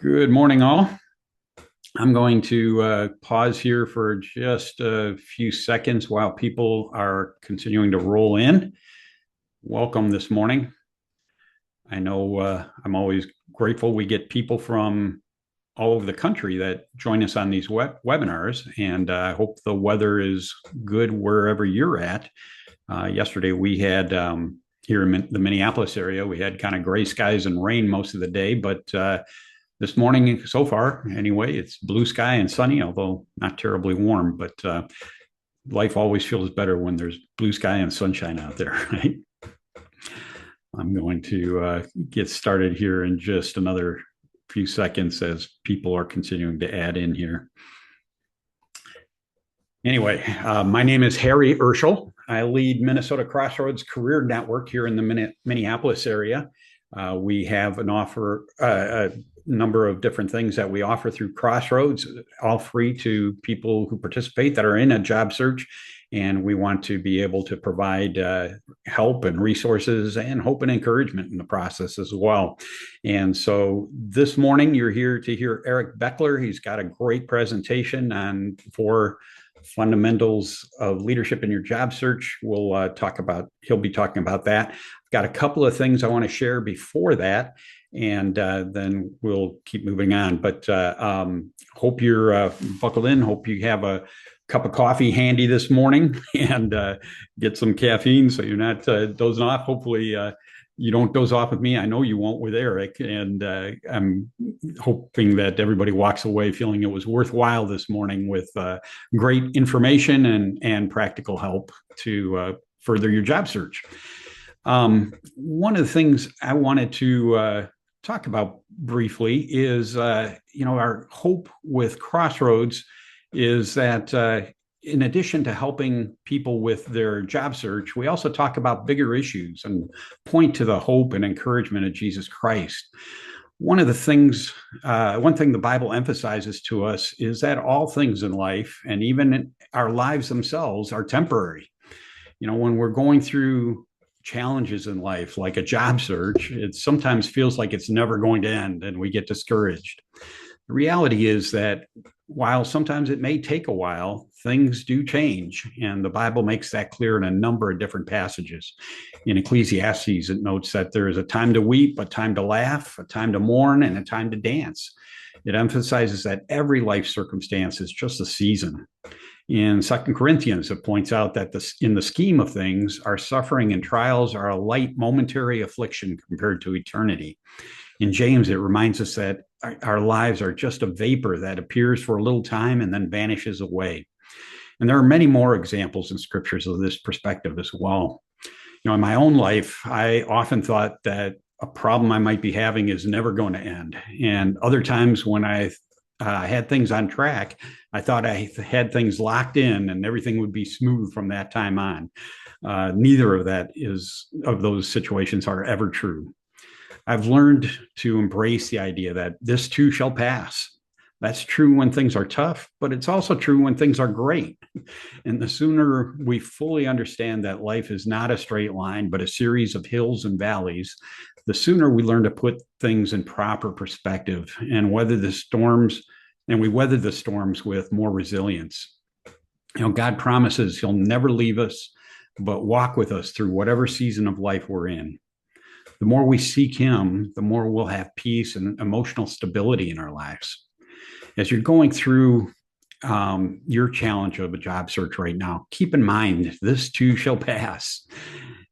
Good morning, all. I'm going to pause here for just a few seconds while people are continuing to roll in. Welcome this morning. I know I'm always grateful we get people from all over the country that join us on these webinars, and I hope the weather is good wherever you're at. Yesterday we had here in the Minneapolis area, we had kind of gray skies and rain most of the day, but this morning, so far, anyway, it's blue sky and sunny, although not terribly warm, but life always feels better when there's blue sky and sunshine out there, right? I'm going to get started here in just another few seconds as people are continuing to add in here. Anyway, my name is 𝙎𝙬𝙘𝙧𝙘𝙠. I lead Minnesota Crossroads Career Network here in the Minneapolis area. We have a number of different things that we offer through Crossroads, all free to people who participate that are in a job search. And we want to be able to provide help and resources and hope and encouragement in the process as well. And so this morning, you're here to hear Eric Beckler. He's got a great presentation on 4 fundamentals of leadership in your job search. He'll be talking about that. I've got a couple of things I want to share before that, and then we'll keep moving on. But hope you're buckled in. Hope you have a cup of coffee handy this morning and get some caffeine so you're not dozing off. Hopefully you don't doze off with me. I know you won't with Eric, and I'm hoping that everybody walks away feeling it was worthwhile this morning with great information and practical help to further your job search. One of the things I wanted to talk about briefly is, our hope with Crossroads is that in addition to helping people with their job search, we also talk about bigger issues and point to the hope and encouragement of Jesus Christ. One thing the Bible emphasizes to us is that all things in life, and even our lives themselves, are temporary. When we're going through challenges in life, like a job search, it sometimes feels like it's never going to end and we get discouraged. The reality is that while sometimes it may take a while, things do change. And the Bible makes that clear in a number of different passages. In Ecclesiastes, it notes that there is a time to weep, a time to laugh, a time to mourn, and a time to dance. It emphasizes that every life circumstance is just a season. In 2 Corinthians, it points out that in the scheme of things, our suffering and trials are a light momentary affliction compared to eternity. In James, it reminds us that our lives are just a vapor that appears for a little time and then vanishes away. And there are many more examples in scriptures of this perspective as well. In my own life, I often thought that a problem I might be having is never going to end. And other times when I had things on track, I thought I had things locked in and everything would be smooth from that time on. Neither of those situations are ever true. I've learned to embrace the idea that this too shall pass. That's true when things are tough, but it's also true when things are great. And the sooner we fully understand that life is not a straight line, but a series of hills and valleys, the sooner we learn to put things in proper perspective and we weather the storms with more resilience. God promises he'll never leave us, but walk with us through whatever season of life we're in. The more we seek him, the more we'll have peace and emotional stability in our lives. As you're going through your challenge of a job search right now, keep in mind, this too shall pass.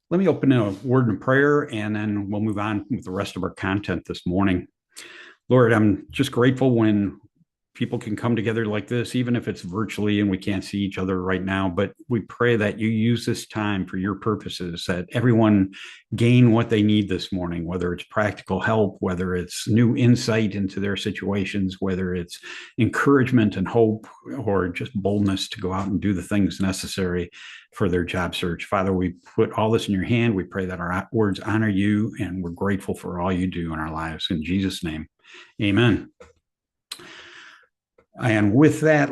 Let me open a word in prayer, and then we'll move on with the rest of our content this morning. Lord, I'm just grateful when people can come together like this, even if it's virtually and we can't see each other right now. But we pray that you use this time for your purposes, that everyone gain what they need this morning, whether it's practical help, whether it's new insight into their situations, whether it's encouragement and hope, or just boldness to go out and do the things necessary for their job search. Father, we put all this in your hand. We pray that our words honor you, and we're grateful for all you do in our lives. In Jesus' name, amen. And with that,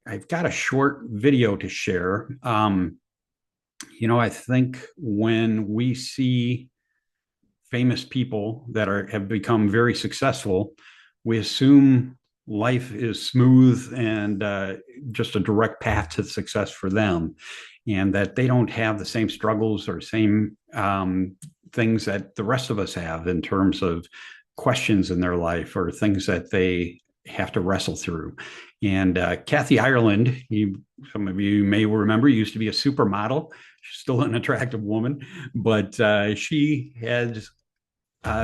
I've got a short video to share. I think when we see famous people that have become very successful, we assume life is smooth and just a direct path to success for them, and that they don't have the same struggles or same things that the rest of us have in terms of questions in their life or things that they have to wrestle through. And Kathy Ireland, some of you may remember, used to be a supermodel. She's still an attractive woman, but she has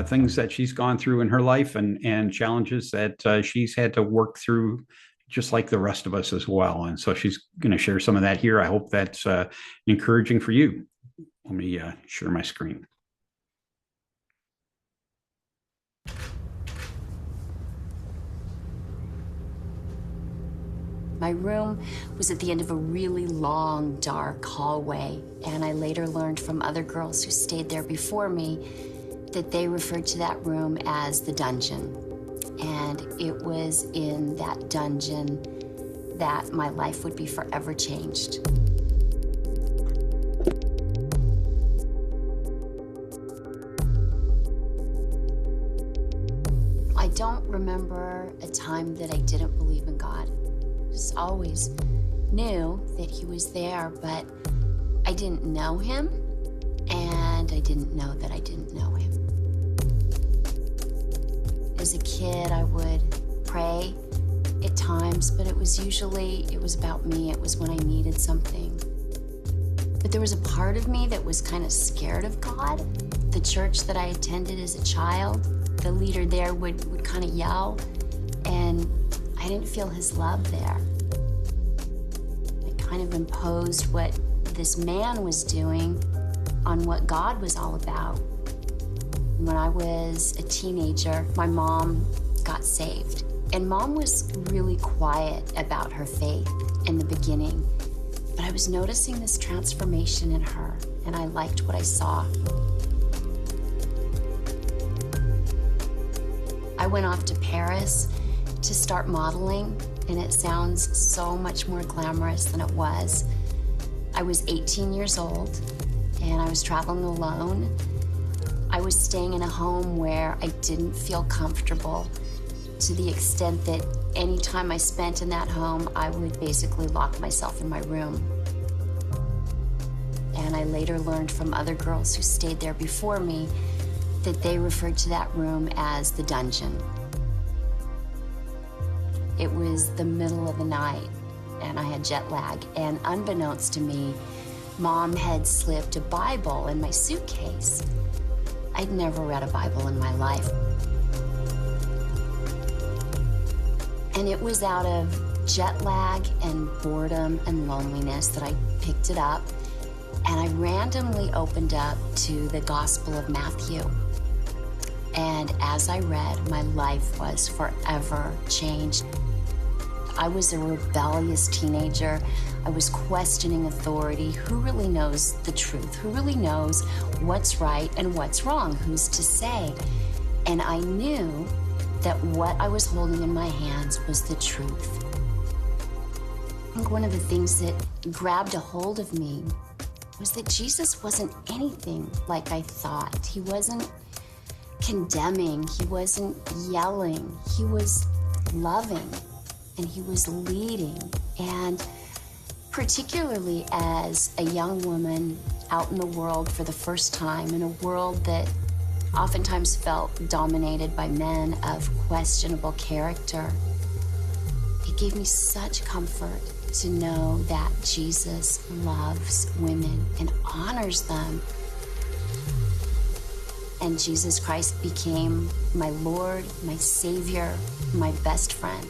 things that she's gone through in her life and challenges that she's had to work through, just like the rest of us as well. And so she's going to share some of that here. I hope that's encouraging for you. Let me share my screen. My room was at the end of a really long, dark hallway, and I later learned from other girls who stayed there before me that they referred to that room as the dungeon. And it was in that dungeon that my life would be forever changed. I don't remember a time that I didn't believe in God. Just always knew that he was there, but I didn't know him, and I didn't know that I didn't know him. As a kid, I would pray at times, but it was about me. It was when I needed something. But there was a part of me that was kind of scared of God. The church that I attended as a child, the leader there would kind of yell, and I didn't feel his love there. It kind of imposed what this man was doing on what God was all about. When I was a teenager, my mom got saved. And Mom was really quiet about her faith in the beginning. But I was noticing this transformation in her, and I liked what I saw. I went off to Paris to start modeling, and it sounds so much more glamorous than it was. I was 18 years old, and I was traveling alone. I was staying in a home where I didn't feel comfortable, to the extent that any time I spent in that home, I would basically lock myself in my room. And I later learned from other girls who stayed there before me that they referred to that room as the dungeon. It was the middle of the night, and I had jet lag, and unbeknownst to me, Mom had slipped a Bible in my suitcase. I'd never read a Bible in my life. And it was out of jet lag and boredom and loneliness that I picked it up, and I randomly opened up to the Gospel of Matthew. And as I read, my life was forever changed. I was a rebellious teenager. I was questioning authority. Who really knows the truth? Who really knows what's right and what's wrong? Who's to say? And I knew that what I was holding in my hands was the truth. I think one of the things that grabbed a hold of me was that Jesus wasn't anything like I thought. He wasn't condemning. He wasn't yelling. He was loving, and he was leading. And particularly as a young woman out in the world for the first time, in a world that oftentimes felt dominated by men of questionable character, it gave me such comfort to know that Jesus loves women and honors them. And Jesus Christ became my Lord, my Savior, my best friend.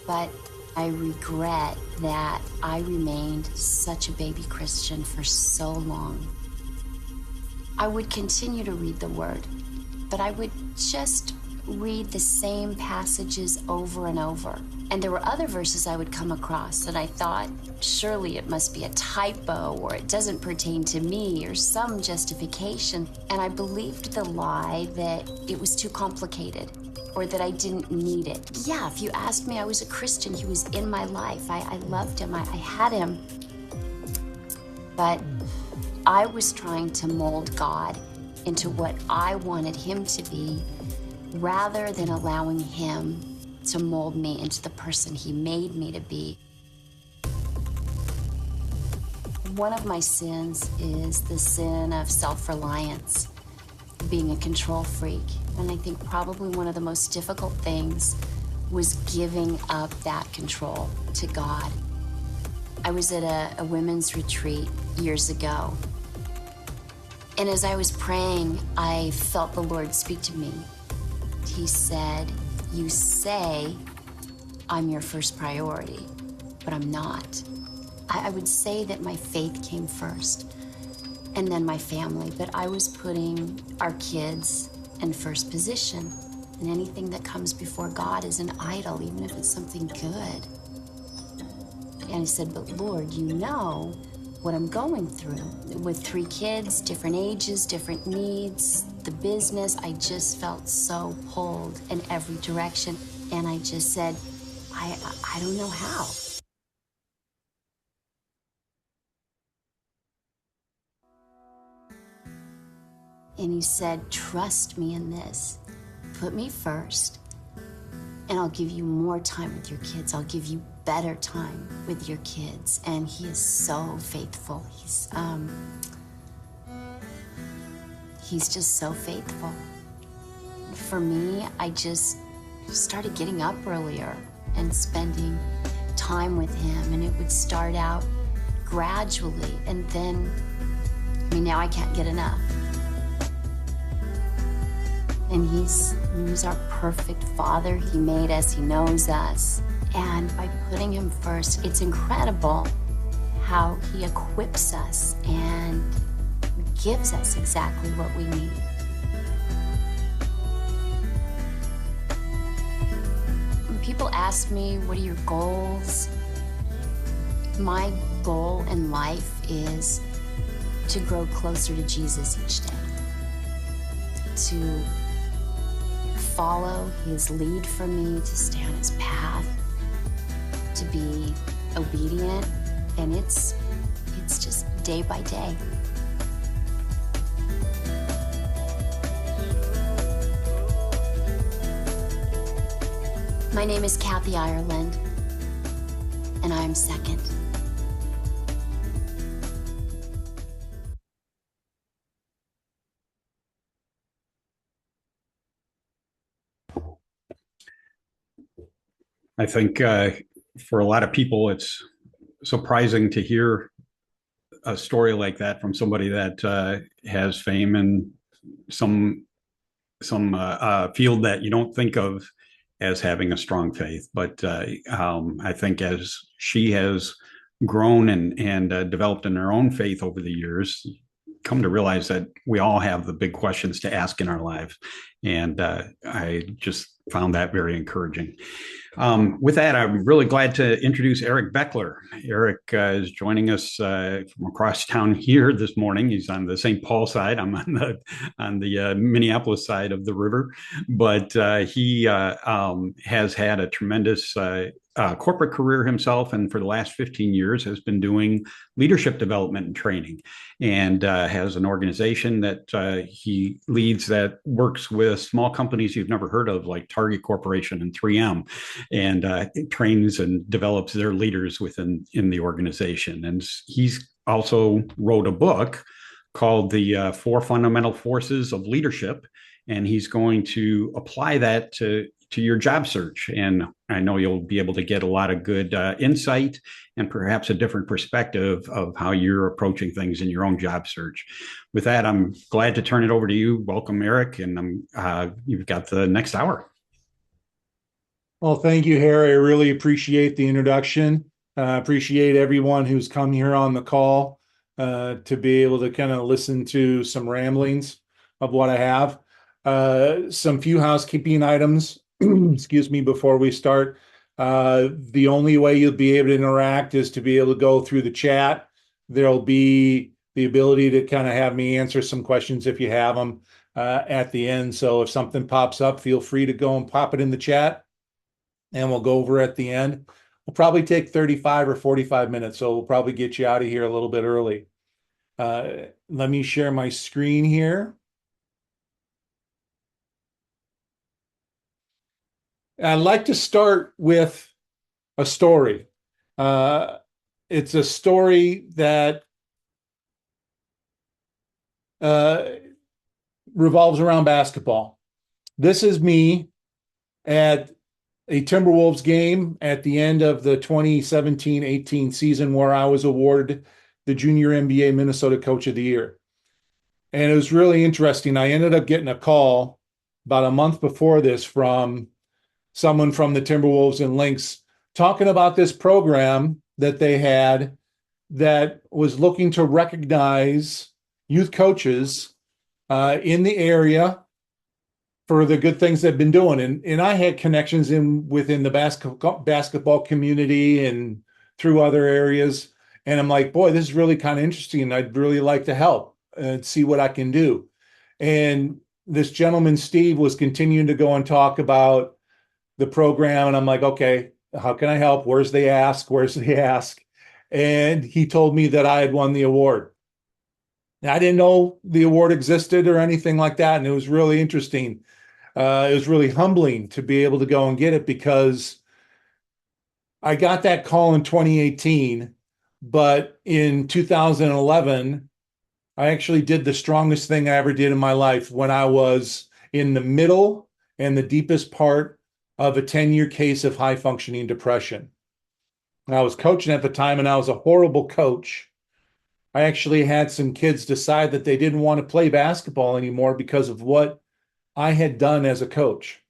But I regret that I remained such a baby Christian for so long. I would continue to read the Word, but I would just read the same passages over and over. And there were other verses I would come across, and I thought, surely it must be a typo, or it doesn't pertain to me, or some justification. And I believed the lie that it was too complicated, or that I didn't need it. Yeah, if you asked me, I was a Christian. He was in my life. I loved him. I had him. But I was trying to mold God into what I wanted him to be, rather than allowing him to mold me into the person he made me to be. One of my sins is the sin of self-reliance, being a control freak. And I think probably one of the most difficult things was giving up that control to God. I was at a women's retreat years ago, and as I was praying, I felt the Lord speak to me. He said, "You say I'm your first priority, but I'm not." I would say that my faith came first, and then my family, but I was putting our kids in first position. And anything that comes before God is an idol, even if it's something good. And he said, "But Lord, you know what I'm going through. With 3 kids, different ages, different needs, the business, I just felt so pulled in every direction." And I just said, I don't know how. And he said, "Trust me in this. Put me first, and I'll give you more time with your kids. I'll give you better time with your kids." And he is so faithful. He's just so faithful. For me, I just started getting up earlier and spending time with him, and it would start out gradually, and then, now I can't get enough. And he's our perfect father. He made us, he knows us. And by putting him first, it's incredible how he equips us and gives us exactly what we need. When people ask me, what are your goals? My goal in life is to grow closer to Jesus each day, to follow his lead for me, to stay on his path, to be obedient, and it's just day by day. My name is Kathy Ireland, and I am second. I think for a lot of people, it's surprising to hear a story like that from somebody that has fame in some field that you don't think of as having a strong faith. But I think as she has grown and developed in her own faith over the years, come to realize that we all have the big questions to ask in our lives. And I just found that very encouraging. With that, I'm really glad to introduce Eric Beckler. Eric is joining us from across town here this morning. He's on the St. Paul side. I'm on the Minneapolis side of the river, but he has had a tremendous corporate career himself, and for the last 15 years has been doing leadership development and training, and has an organization that he leads that works with small companies you've never heard of, like Target Corporation and 3M, and trains and develops their leaders within the organization. And he's also wrote a book called The 4 Fundamental Forces of Leadership, and he's going to apply that to your job search. And I know you'll be able to get a lot of good insight and perhaps a different perspective of how you're approaching things in your own job search. With that, I'm glad to turn it over to you. Welcome, Eric, and you've got the next hour. Well, thank you, Harry. I really appreciate the introduction. Appreciate everyone who's come here on the call to be able to kind of listen to some ramblings of what I have. Some few housekeeping items, excuse me, before we start. The only way you'll be able to interact is to be able to go through the chat. There'll be the ability to kind of have me answer some questions if you have them at the end. So if something pops up, feel free to go and pop it in the chat, and we'll go over at the end. We'll probably take 35 or 45 minutes, so we'll probably get you out of here a little bit early. Let me share my screen here. I'd like to start with a story. It's a story that revolves around basketball. This is me at a Timberwolves game at the end of the 2017-18 season, where I was awarded the Junior NBA Minnesota Coach of the Year. And it was really interesting. I ended up getting a call about a month before this from someone from the Timberwolves and Lynx talking about this program that they had that was looking to recognize youth coaches in the area for the good things they've been doing. And I had connections within the basketball community and through other areas. And I'm like, boy, this is really kind of interesting. I'd really like to help and see what I can do. And this gentleman, Steve, was continuing to go and talk about the program. And I'm like, okay, how can I help? Where's the ask? Where's the ask? And he told me that I had won the award. And I didn't know the award existed or anything like that. And it was really interesting. It was really humbling to be able to go and get it, because I got that call in 2018, but in 2011, I actually did the strongest thing I ever did in my life when I was in the middle and the deepest part of a 10-year case of high-functioning depression. And I was coaching at the time, and I was a horrible coach. I actually had some kids decide that they didn't want to play basketball anymore because of what I had done as a coach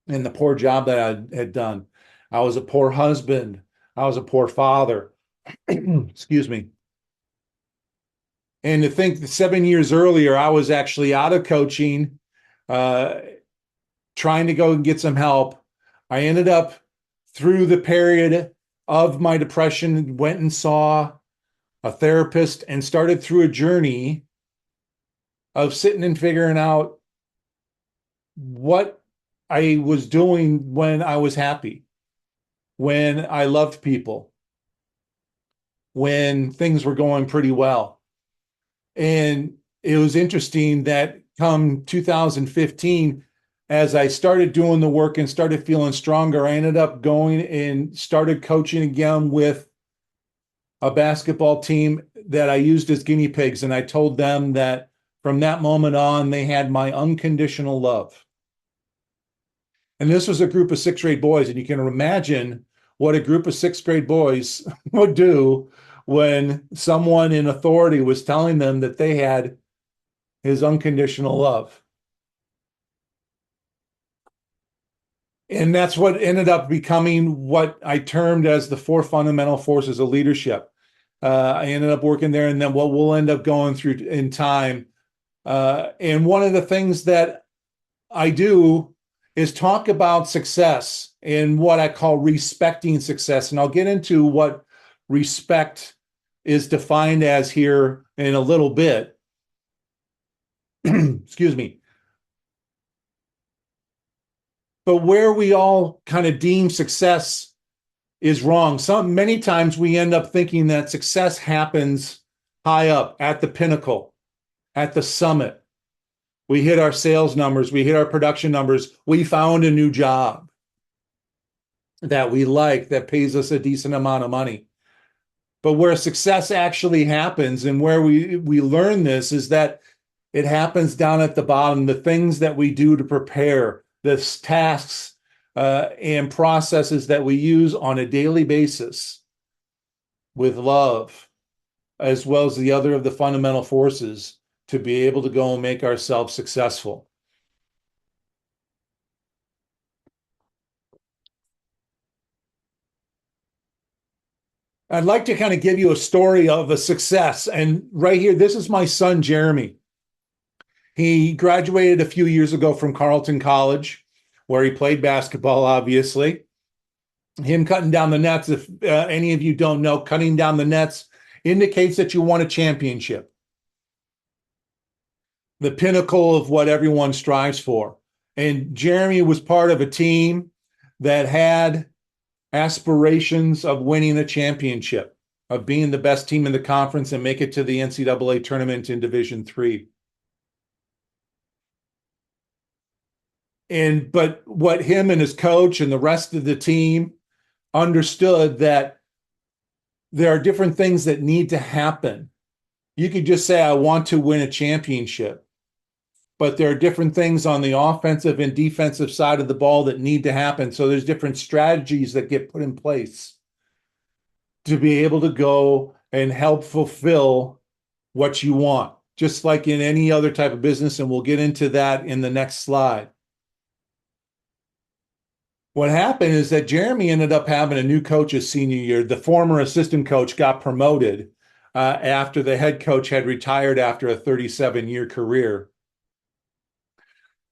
and the poor job that I had done. I was a poor husband. I was a poor father. Excuse me. And to think that 7 years earlier, I was actually out of coaching, trying to go and get some help. I ended up, through the period of my depression, went and saw a therapist and started through a journey of sitting and figuring out what I was doing when I was happy, when I loved people, when things were going pretty well. And it was interesting that come 2015, as I started doing the work and started feeling stronger, I ended up going and started coaching again with a basketball team that I used as guinea pigs. And I told them that from that moment on, they had my unconditional love. And this was a group of sixth grade boys. And you can imagine what a group of sixth grade boys would do when someone in authority was telling them that they had his unconditional love. And that's what ended up becoming what I termed as the 4 fundamental forces of leadership. I ended up working there, and then what we'll end up going through in time. And one of the things that I do is talk about success and what I call respecting success. And I'll get into what respect is defined as here in a little bit. Excuse me. But where we all kind of deem success is wrong. Many times we end up thinking that success happens high up at the pinnacle, at the summit. We hit our sales numbers, we hit our production numbers, we found a new job that we like, that pays us a decent amount of money. But where success actually happens, and where we learn this, is that it happens down at the bottom, the things that we do to prepare, the tasks and processes that we use on a daily basis with love, as well as the other of the fundamental forces, to be able to go and make ourselves successful. I'd like to kind of give you a story of a success. And right here, this is my son, Jeremy. He graduated a few years ago from Carleton College, where he played basketball, obviously. Him cutting down the nets, if any of you don't know, cutting down the nets indicates that you won a championship. The pinnacle of what everyone strives for. And Jeremy was part of a team that had aspirations of winning a championship, of being the best team in the conference and make it to the NCAA tournament in Division III. But what him and his coach and the rest of the team understood, that there are different things that need to happen. You could just say, I want to win a championship, but there are different things on the offensive and defensive side of the ball that need to happen. So there's different strategies that get put in place to be able to go and help fulfill what you want, just like in any other type of business. And we'll get into that in the next slide. What happened is that Jeremy ended up having a new coach his senior year. The former assistant coach got promoted after the head coach had retired after a 37-year career.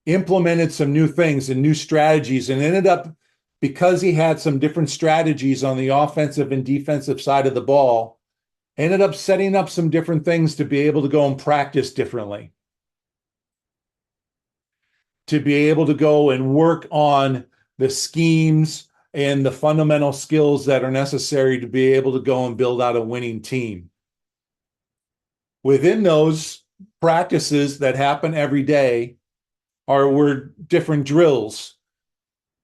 Implemented some new things and new strategies, and ended up, because he had some different strategies on the offensive and defensive side of the ball, ended up setting up some different things to be able to go and practice differently, to be able to go and work on the schemes and the fundamental skills that are necessary to be able to go and build out a winning team. Within those practices that happen every day were different drills.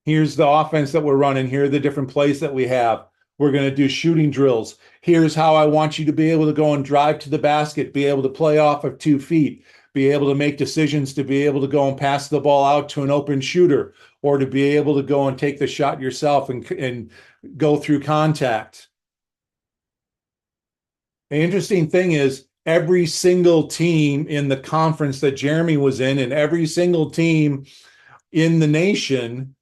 Here's the offense that we're running. Here are the different plays that we have. We're going to do shooting drills. Here's how I want you to be able to go and drive to the basket, be able to play off of 2 feet, be able to make decisions to be able to go and pass the ball out to an open shooter, or to be able to go and take the shot yourself and go through contact. The interesting thing is, every single team in the conference that Jeremy was in, and every single team in the nation,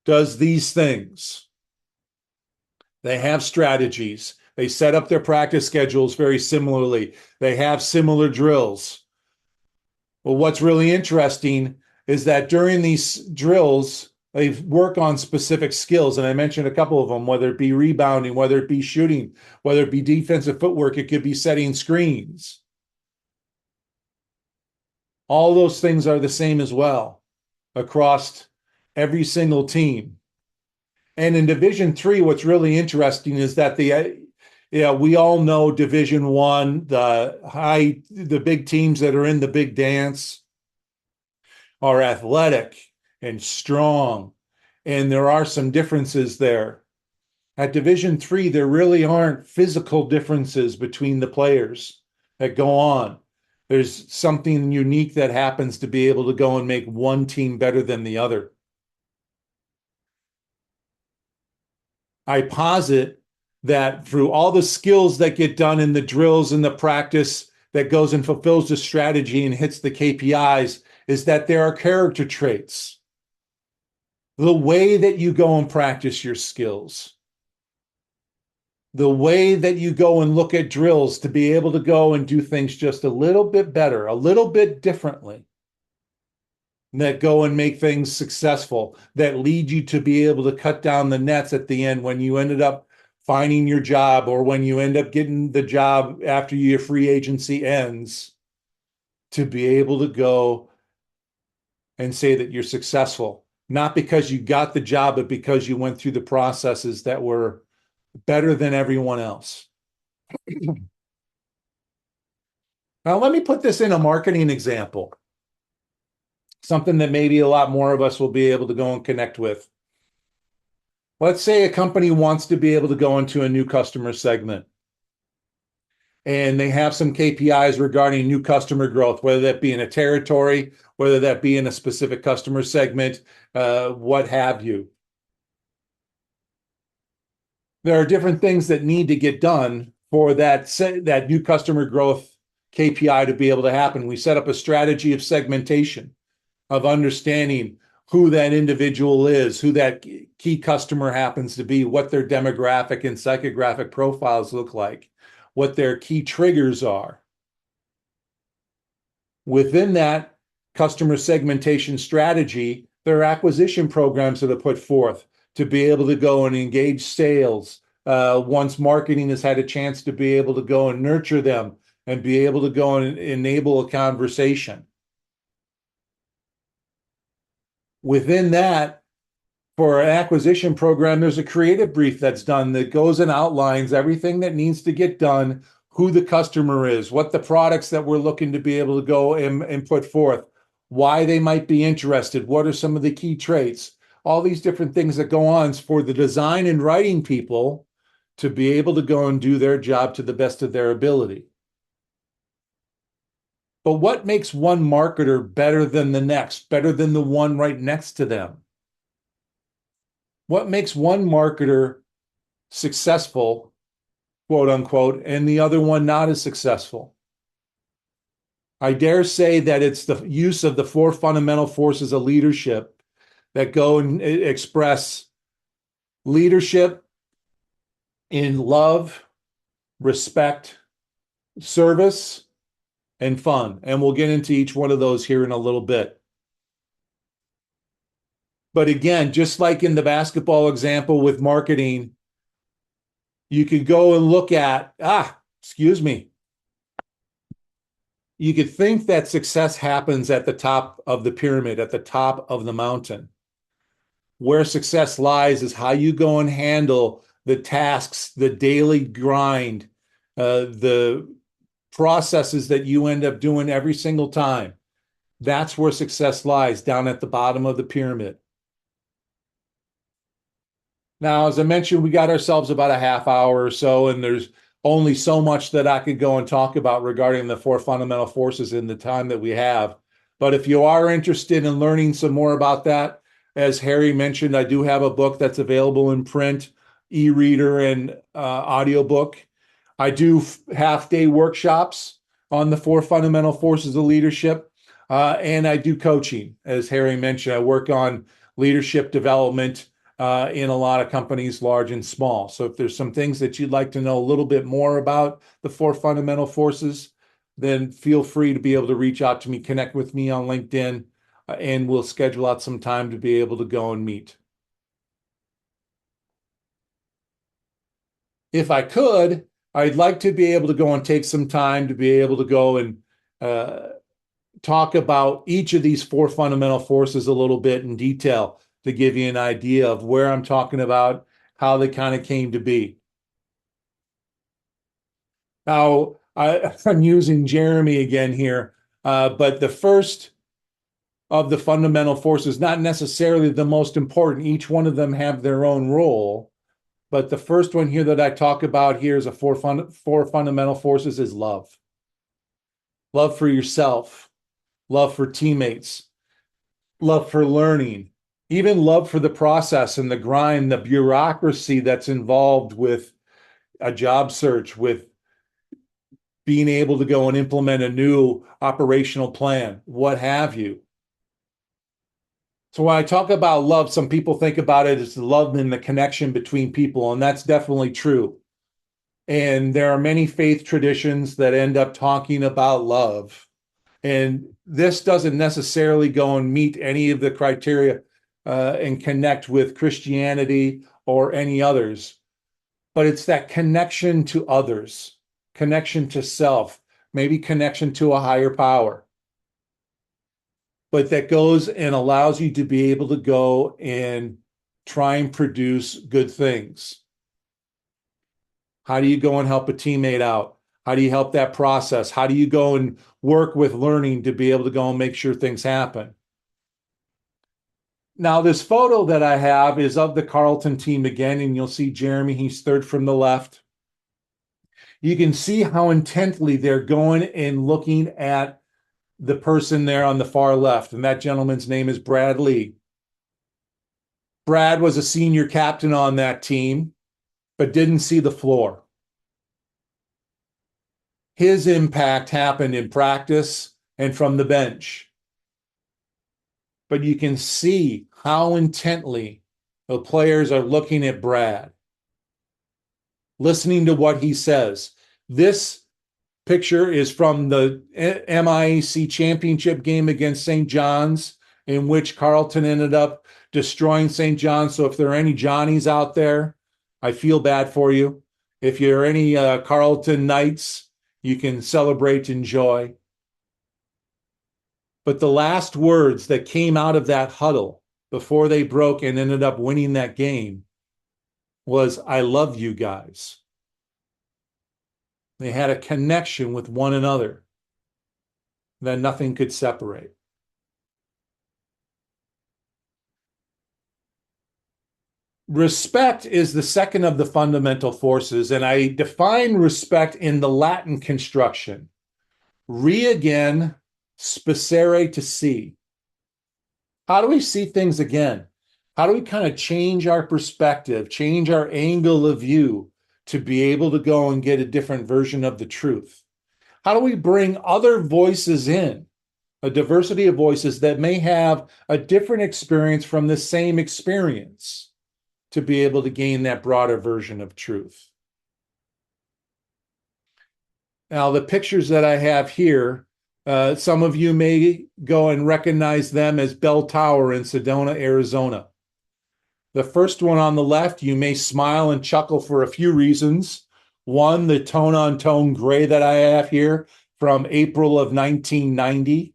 does these things. They have strategies. They set up their practice schedules very similarly. They have similar drills. Well, what's really interesting is that during these drills, they work on specific skills. And I mentioned a couple of them, whether it be rebounding, whether it be shooting, whether it be defensive footwork, it could be setting screens. All those things are the same as well across every single team. And in Division III, what's really interesting is that we all know Division I, the big teams that are in the big dance are athletic and strong, and there are some differences there. At Division III, there really aren't physical differences between the players that go on. There's something unique that happens to be able to go and make one team better than the other. I posit that through all the skills that get done in the drills and the practice that goes and fulfills the strategy and hits the KPIs, is that there are character traits. The way that you go and practice your skills, the way that you go and look at drills to be able to go and do things just a little bit better, a little bit differently, that go and make things successful, that lead you to be able to cut down the nets at the end when you ended up finding your job, or when you end up getting the job after your free agency ends, to be able to go and say that you're successful, not because you got the job, but because you went through the processes that were better than everyone else. Now, let me put this in a marketing example, something that maybe a lot more of us will be able to go and connect with. Let's say a company wants to be able to go into a new customer segment, and they have some KPIs regarding new customer growth, whether that be in a territory, whether that be in a specific customer segment, what have you. There are different things that need to get done for that new customer growth KPI to be able to happen. We set up a strategy of segmentation, of understanding who that individual is, who that key customer happens to be, what their demographic and psychographic profiles look like, what their key triggers are. Within that customer segmentation strategy, there are acquisition programs that are put forth to be able to go and engage sales once marketing has had a chance to be able to go and nurture them and be able to go and enable a conversation. Within that, For an acquisition program, there's a creative brief that's done that goes and outlines everything that needs to get done, who the customer is, what the products that we're looking to be able to go and put forth, why they might be interested, what are some of the key traits, all these different things that go on for the design and writing people to be able to go and do their job to the best of their ability. But what makes one marketer better than the next, better than the one right next to them? What makes one marketer successful, quote unquote, and the other one not as successful? I dare say that it's the use of the 4 fundamental forces of leadership that go and express leadership in love, respect, service, and fun. And we'll get into each one of those here in a little bit. But again, just like in the basketball example with marketing, you could go and look at, you could think that success happens at the top of the pyramid, at the top of the mountain. Where success lies is how you go and handle the tasks, the daily grind, the processes that you end up doing every single time. That's where success lies, down at the bottom of the pyramid. Now, as I mentioned, we got ourselves about a half hour or so, and there's only so much that I could go and talk about regarding the 4 fundamental forces in the time that we have. But if you are interested in learning some more about that, as Harry mentioned, I do have a book that's available in print, e-reader, and audiobook. I do half-day workshops on the 4 fundamental forces of leadership, and I do coaching. As Harry mentioned, I work on leadership development in a lot of companies, large and small. So if there's some things that you'd like to know a little bit more about the 4 fundamental forces, then feel free to be able to reach out to me, connect with me on LinkedIn, and we'll schedule out some time to be able to go and meet. If I could, I'd like to be able to go and take some time to be able to go and talk about each of these 4 fundamental forces a little bit in detail, to give you an idea of where I'm talking about, how they kind of came to be. Now, I'm using Jeremy again here, but the first of the fundamental forces, not necessarily the most important. Each one of them have their own role. But the first one here that I talk about here is a 4 fundamental forces is love. Love for yourself, love for teammates, love for learning, even love for the process and the grind, the bureaucracy that's involved with a job search, with being able to go and implement a new operational plan, what have you. So when I talk about love, some people think about it as the love and the connection between people, and that's definitely true. And there are many faith traditions that end up talking about love. And this doesn't necessarily go and meet any of the criteria and connect with Christianity or any others. But it's that connection to others, connection to self, maybe connection to a higher power. But that goes and allows you to be able to go and try and produce good things. How do you go and help a teammate out? How do you help that process? How do you go and work with learning to be able to go and make sure things happen? Now, this photo that I have is of the Carleton team again, and you'll see Jeremy, he's third from the left. You can see how intently they're going and looking at the person there on the far left, and that gentleman's name is Brad Lee. Brad was a senior captain on that team, but didn't see the floor. His impact happened in practice and from the bench. But you can see how intently the players are looking at Brad, listening to what he says. This picture is from the MIAC championship game against St. John's, in which Carleton ended up destroying St. John's. So if there are any Johnnies out there, I feel bad for you. If you're any Carleton Knights, you can celebrate and enjoy. But the last words that came out of that huddle before they broke and ended up winning that game was, I love you guys. They had a connection with one another that nothing could separate. Respect is the second of the fundamental forces, and I define respect in the Latin construction. Re again, spicere to see. How do we see things again? How do we kind of change our perspective, change our angle of view to be able to go and get a different version of the truth? How do we bring other voices in, a diversity of voices that may have a different experience from the same experience, to be able to gain that broader version of truth? Now, the pictures that I have here, some of you may go and recognize them as Bell Tower in Sedona, Arizona. The first one on the left, you may smile and chuckle for a few reasons. One, the tone-on-tone gray that I have here from April of 1990.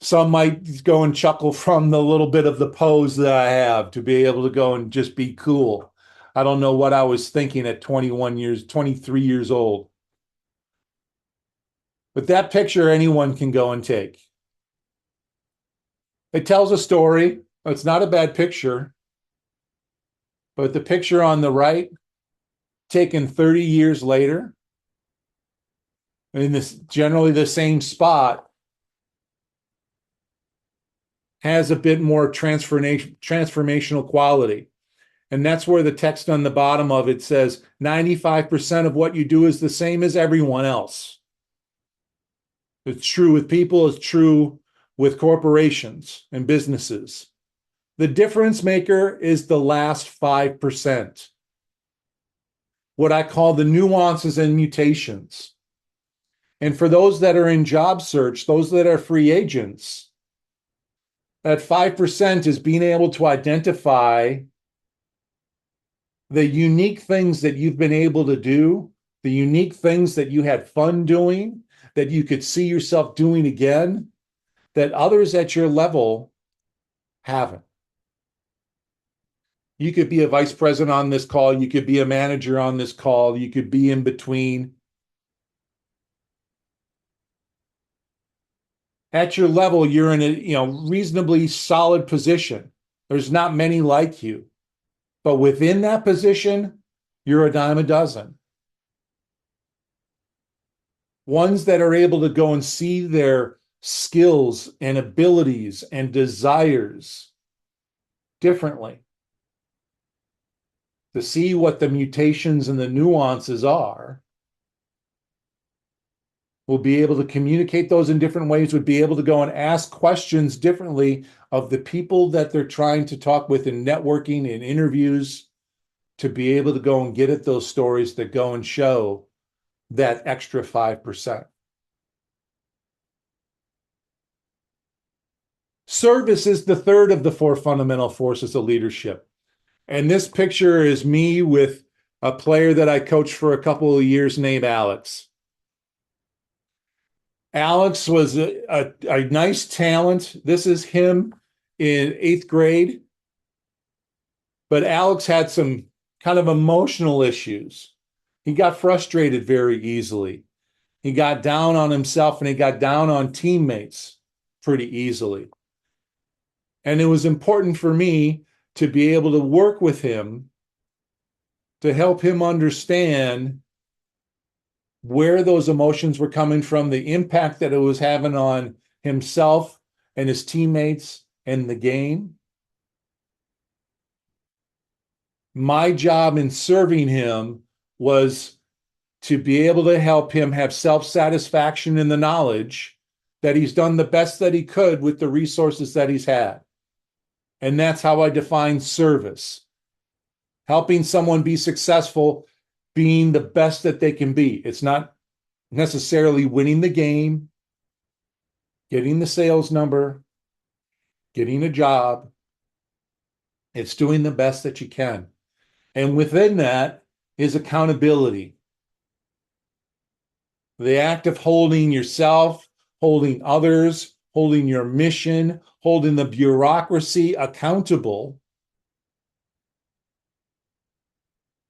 Some might go and chuckle from the little bit of the pose that I have to be able to go and just be cool. I don't know what I was thinking at 23 years old. But that picture anyone can go and take. It tells a story. It's not a bad picture. But the picture on the right, taken 30 years later, in this generally the same spot, has a bit more transformational quality. And that's where the text on the bottom of it says, 95% of what you do is the same as everyone else. It's true with people, it's true with corporations and businesses. The difference maker is the last 5%. What I call the nuances and mutations. And for those that are in job search, those that are free agents, that 5% is being able to identify the unique things that you've been able to do, the unique things that you had fun doing, that you could see yourself doing again, that others at your level haven't. You could be a vice president on this call, you could be a manager on this call, you could be in between. At your level, you're in a reasonably solid position. There's not many like you. But within that position, you're a dime a dozen. Ones that are able to go and see their skills and abilities and desires differently, to see what the mutations and the nuances are, will be able to communicate those in different ways, would be able to go and ask questions differently of the people that they're trying to talk with in networking and interviews, to be able to go and get at those stories that go and show that extra 5%. Service is the third of the four fundamental forces of leadership. And this picture is me with a player that I coached for a couple of years named Alex. Alex was a nice talent. This is him in 8th grade. But Alex had some kind of emotional issues. He got frustrated very easily. He got down on himself and he got down on teammates pretty easily. And it was important for me to be able to work with him to help him understand where those emotions were coming from, the impact that it was having on himself and his teammates and the game. My job in serving him was to be able to help him have self-satisfaction in the knowledge that he's done the best that he could with the resources that he's had. And that's how I define service. Helping someone be successful, being the best that they can be. It's not necessarily winning the game, getting the sales number, getting a job. It's doing the best that you can. And within that is accountability. The act of holding yourself, holding others, holding your mission, holding the bureaucracy accountable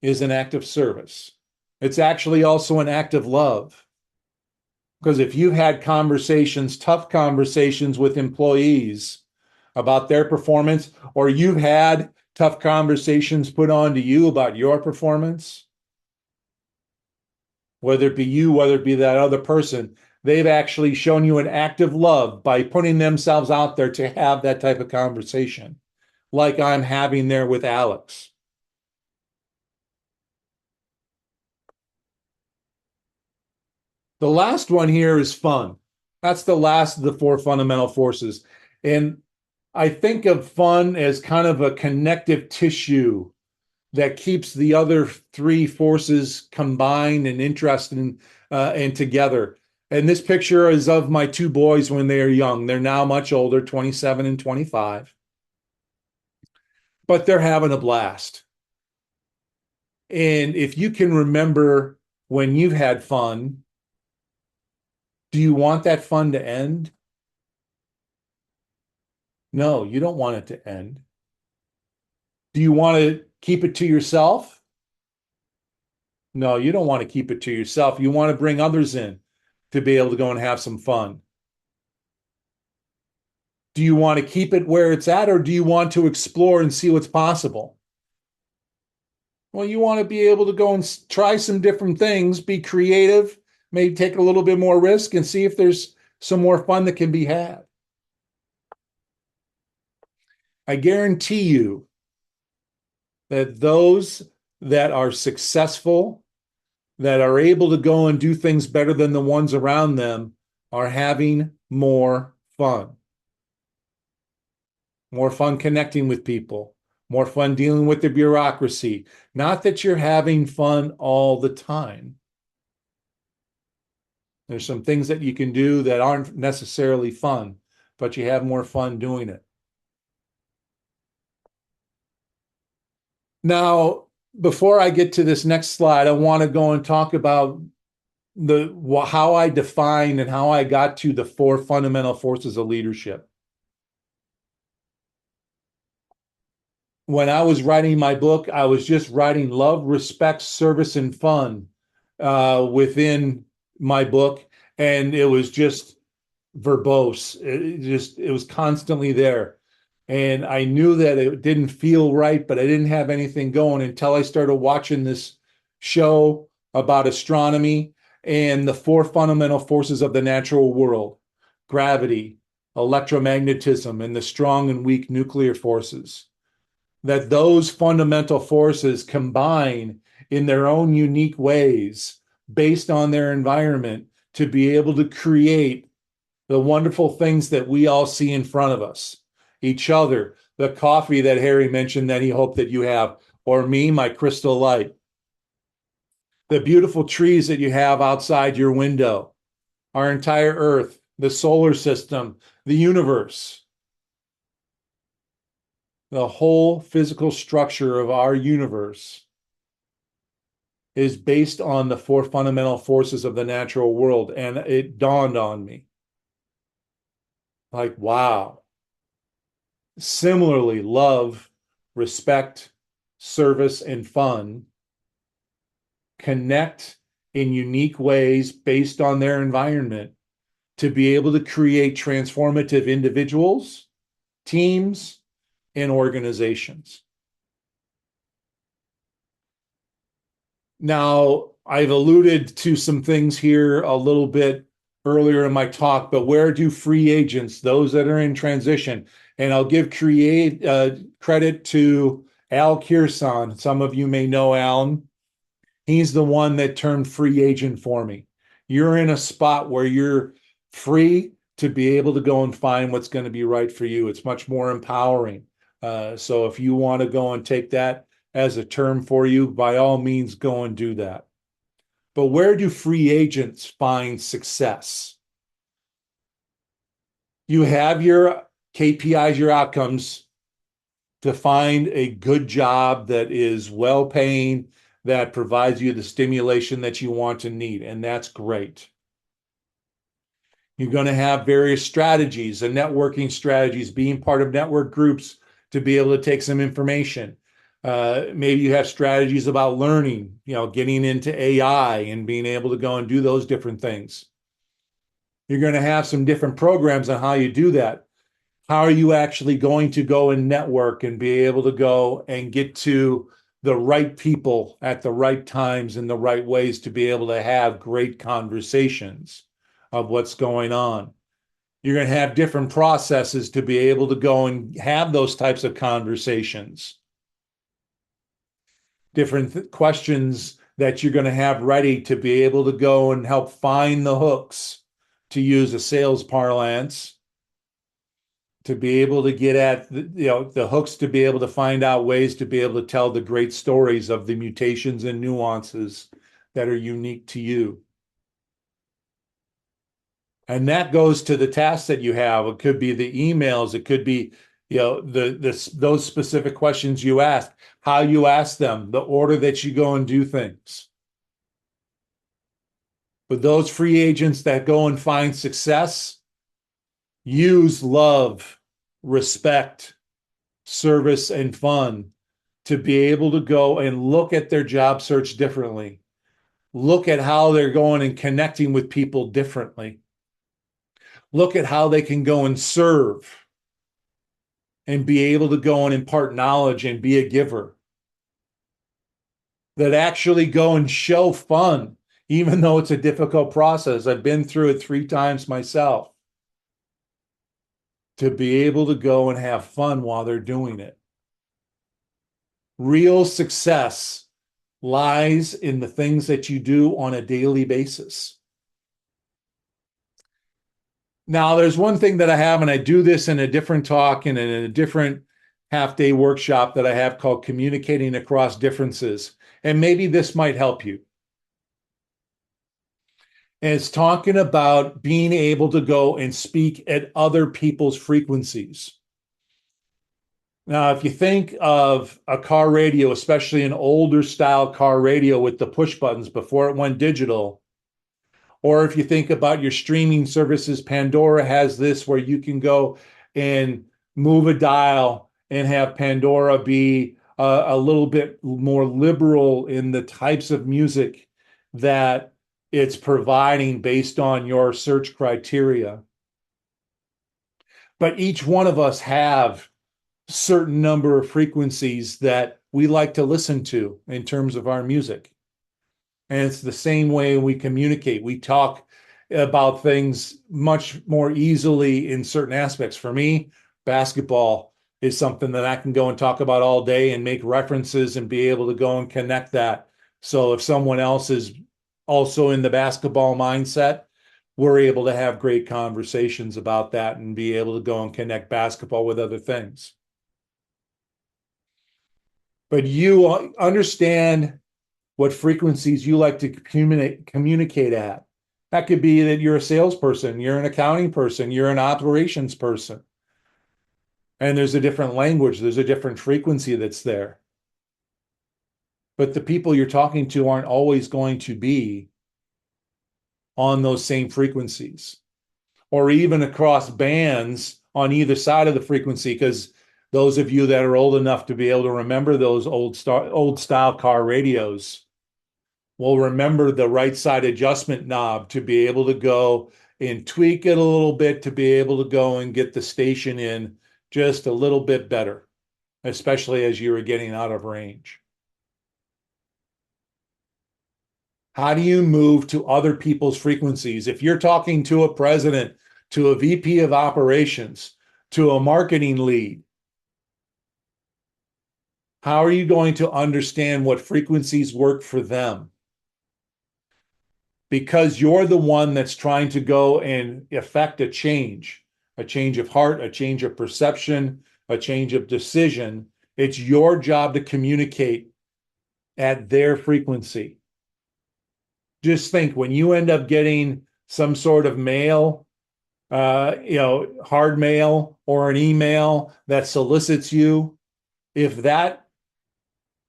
is an act of service. It's actually also an act of love. Because if you've had conversations, tough conversations with employees about their performance, or you've had tough conversations put on to you about your performance, whether it be you, whether it be that other person, they've actually shown you an act of love by putting themselves out there to have that type of conversation, like I'm having there with Alex. The last one here is fun. That's the last of the four fundamental forces. And I think of fun as kind of a connective tissue that keeps the other three forces combined and interested and together. And this picture is of my two boys when they are young. They're now much older, 27 and 25. But they're having a blast. And if you can remember when you've had fun, do you want that fun to end? No, you don't want it to end. Do you want to keep it to yourself? No, you don't want to keep it to yourself. You want to bring others in to be able to go and have some fun. Do you want to keep it where it's at, or do you want to explore and see what's possible? Well, you want to be able to go and try some different things, be creative, maybe take a little bit more risk and see if there's some more fun that can be had. I guarantee you that those that are successful, that are able to go and do things better than the ones around them, are having more fun. More fun connecting with people, more fun dealing with the bureaucracy. Not that you're having fun all the time. There's some things that you can do that aren't necessarily fun, but you have more fun doing it. Now, before I get to this next slide, I want to go and talk about how I define and how I got to the four fundamental forces of leadership. When I was writing my book, I was just writing love, respect, service, and fun within my book, and it was just verbose. It was constantly there. And I knew that it didn't feel right, but I didn't have anything going until I started watching this show about astronomy and the four fundamental forces of the natural world: gravity, electromagnetism, and the strong and weak nuclear forces. That those fundamental forces combine in their own unique ways based on their environment to be able to create the wonderful things that we all see in front of us. Each other, the coffee that Harry mentioned that he hoped that you have, or me, my crystal light. The beautiful trees that you have outside your window, our entire Earth, the solar system, the universe. The whole physical structure of our universe is based on the four fundamental forces of the natural world. And it dawned on me. Like, wow. Similarly, love, respect, service, and fun connect in unique ways based on their environment to be able to create transformative individuals, teams, and organizations. Now, I've alluded to some things here a little bit earlier in my talk, but where do free agents, those that are in transition, and I'll give credit to Al Kirsan. Some of you may know Alan. He's the one that turned free agent for me. You're in a spot where you're free to be able to go and find what's going to be right for you. It's much more empowering. So if you want to go and take that as a term for you, by all means, go and do that. But where do free agents find success? You have your KPIs, your outcomes, to find a good job that is well-paying, that provides you the stimulation that you want and need, and that's great. You're going to have various strategies and networking strategies, being part of network groups to be able to take some information. Maybe you have strategies about learning, getting into AI and being able to go and do those different things. You're going to have some different programs on how you do that. How are you actually going to go and network and be able to go and get to the right people at the right times in the right ways to be able to have great conversations of what's going on? You're going to have different processes to be able to go and have those types of conversations. Different questions that you're going to have ready to be able to go and help find the hooks, to use a sales parlance, to be able to get at the hooks, to be able to find out ways to be able to tell the great stories of the mutations and nuances that are unique to you. And that goes to the tasks that you have. It could be the emails. It could be, those specific questions you ask, how you ask them, the order that you go and do things. But those free agents that go and find success, use love, respect, service, and fun to be able to go and look at their job search differently. Look at how they're going and connecting with people differently. Look at how they can go and serve and be able to go and impart knowledge and be a giver. That actually go and show fun, even though it's a difficult process. I've been through it 3 times myself. To be able to go and have fun while they're doing it. Real success lies in the things that you do on a daily basis. Now, there's one thing that I have, and I do this in a different talk and in a different half-day workshop that I have called Communicating Across Differences. And maybe this might help you. And it's talking about being able to go and speak at other people's frequencies. Now, if you think of a car radio, especially an older style car radio with the push buttons before it went digital, or if you think about your streaming services, Pandora has this where you can go and move a dial and have Pandora be a little bit more liberal in the types of music that it's providing based on your search criteria. But each one of us have a certain number of frequencies that we like to listen to in terms of our music. And it's the same way we communicate. We talk about things much more easily in certain aspects. For me, basketball is something that I can go and talk about all day and make references and be able to go and connect that. So if someone else is also in the basketball mindset, we're able to have great conversations about that and be able to go and connect basketball with other things. But you understand what frequencies you like to communicate at. That could be that you're a salesperson, you're an accounting person, you're an operations person. And there's a different language, there's a different frequency that's there. But the people you're talking to aren't always going to be on those same frequencies, or even across bands on either side of the frequency, because those of you that are old enough to be able to remember those old style car radios will remember the right side adjustment knob to be able to go and tweak it a little bit to be able to go and get the station in just a little bit better, especially as you were getting out of range. How do you move to other people's frequencies? If you're talking to a president, to a VP of operations, to a marketing lead, how are you going to understand what frequencies work for them? Because you're the one that's trying to go and effect a change of heart, a change of perception, a change of decision. It's your job to communicate at their frequency. Just think, when you end up getting some sort of mail, hard mail or an email that solicits you, if that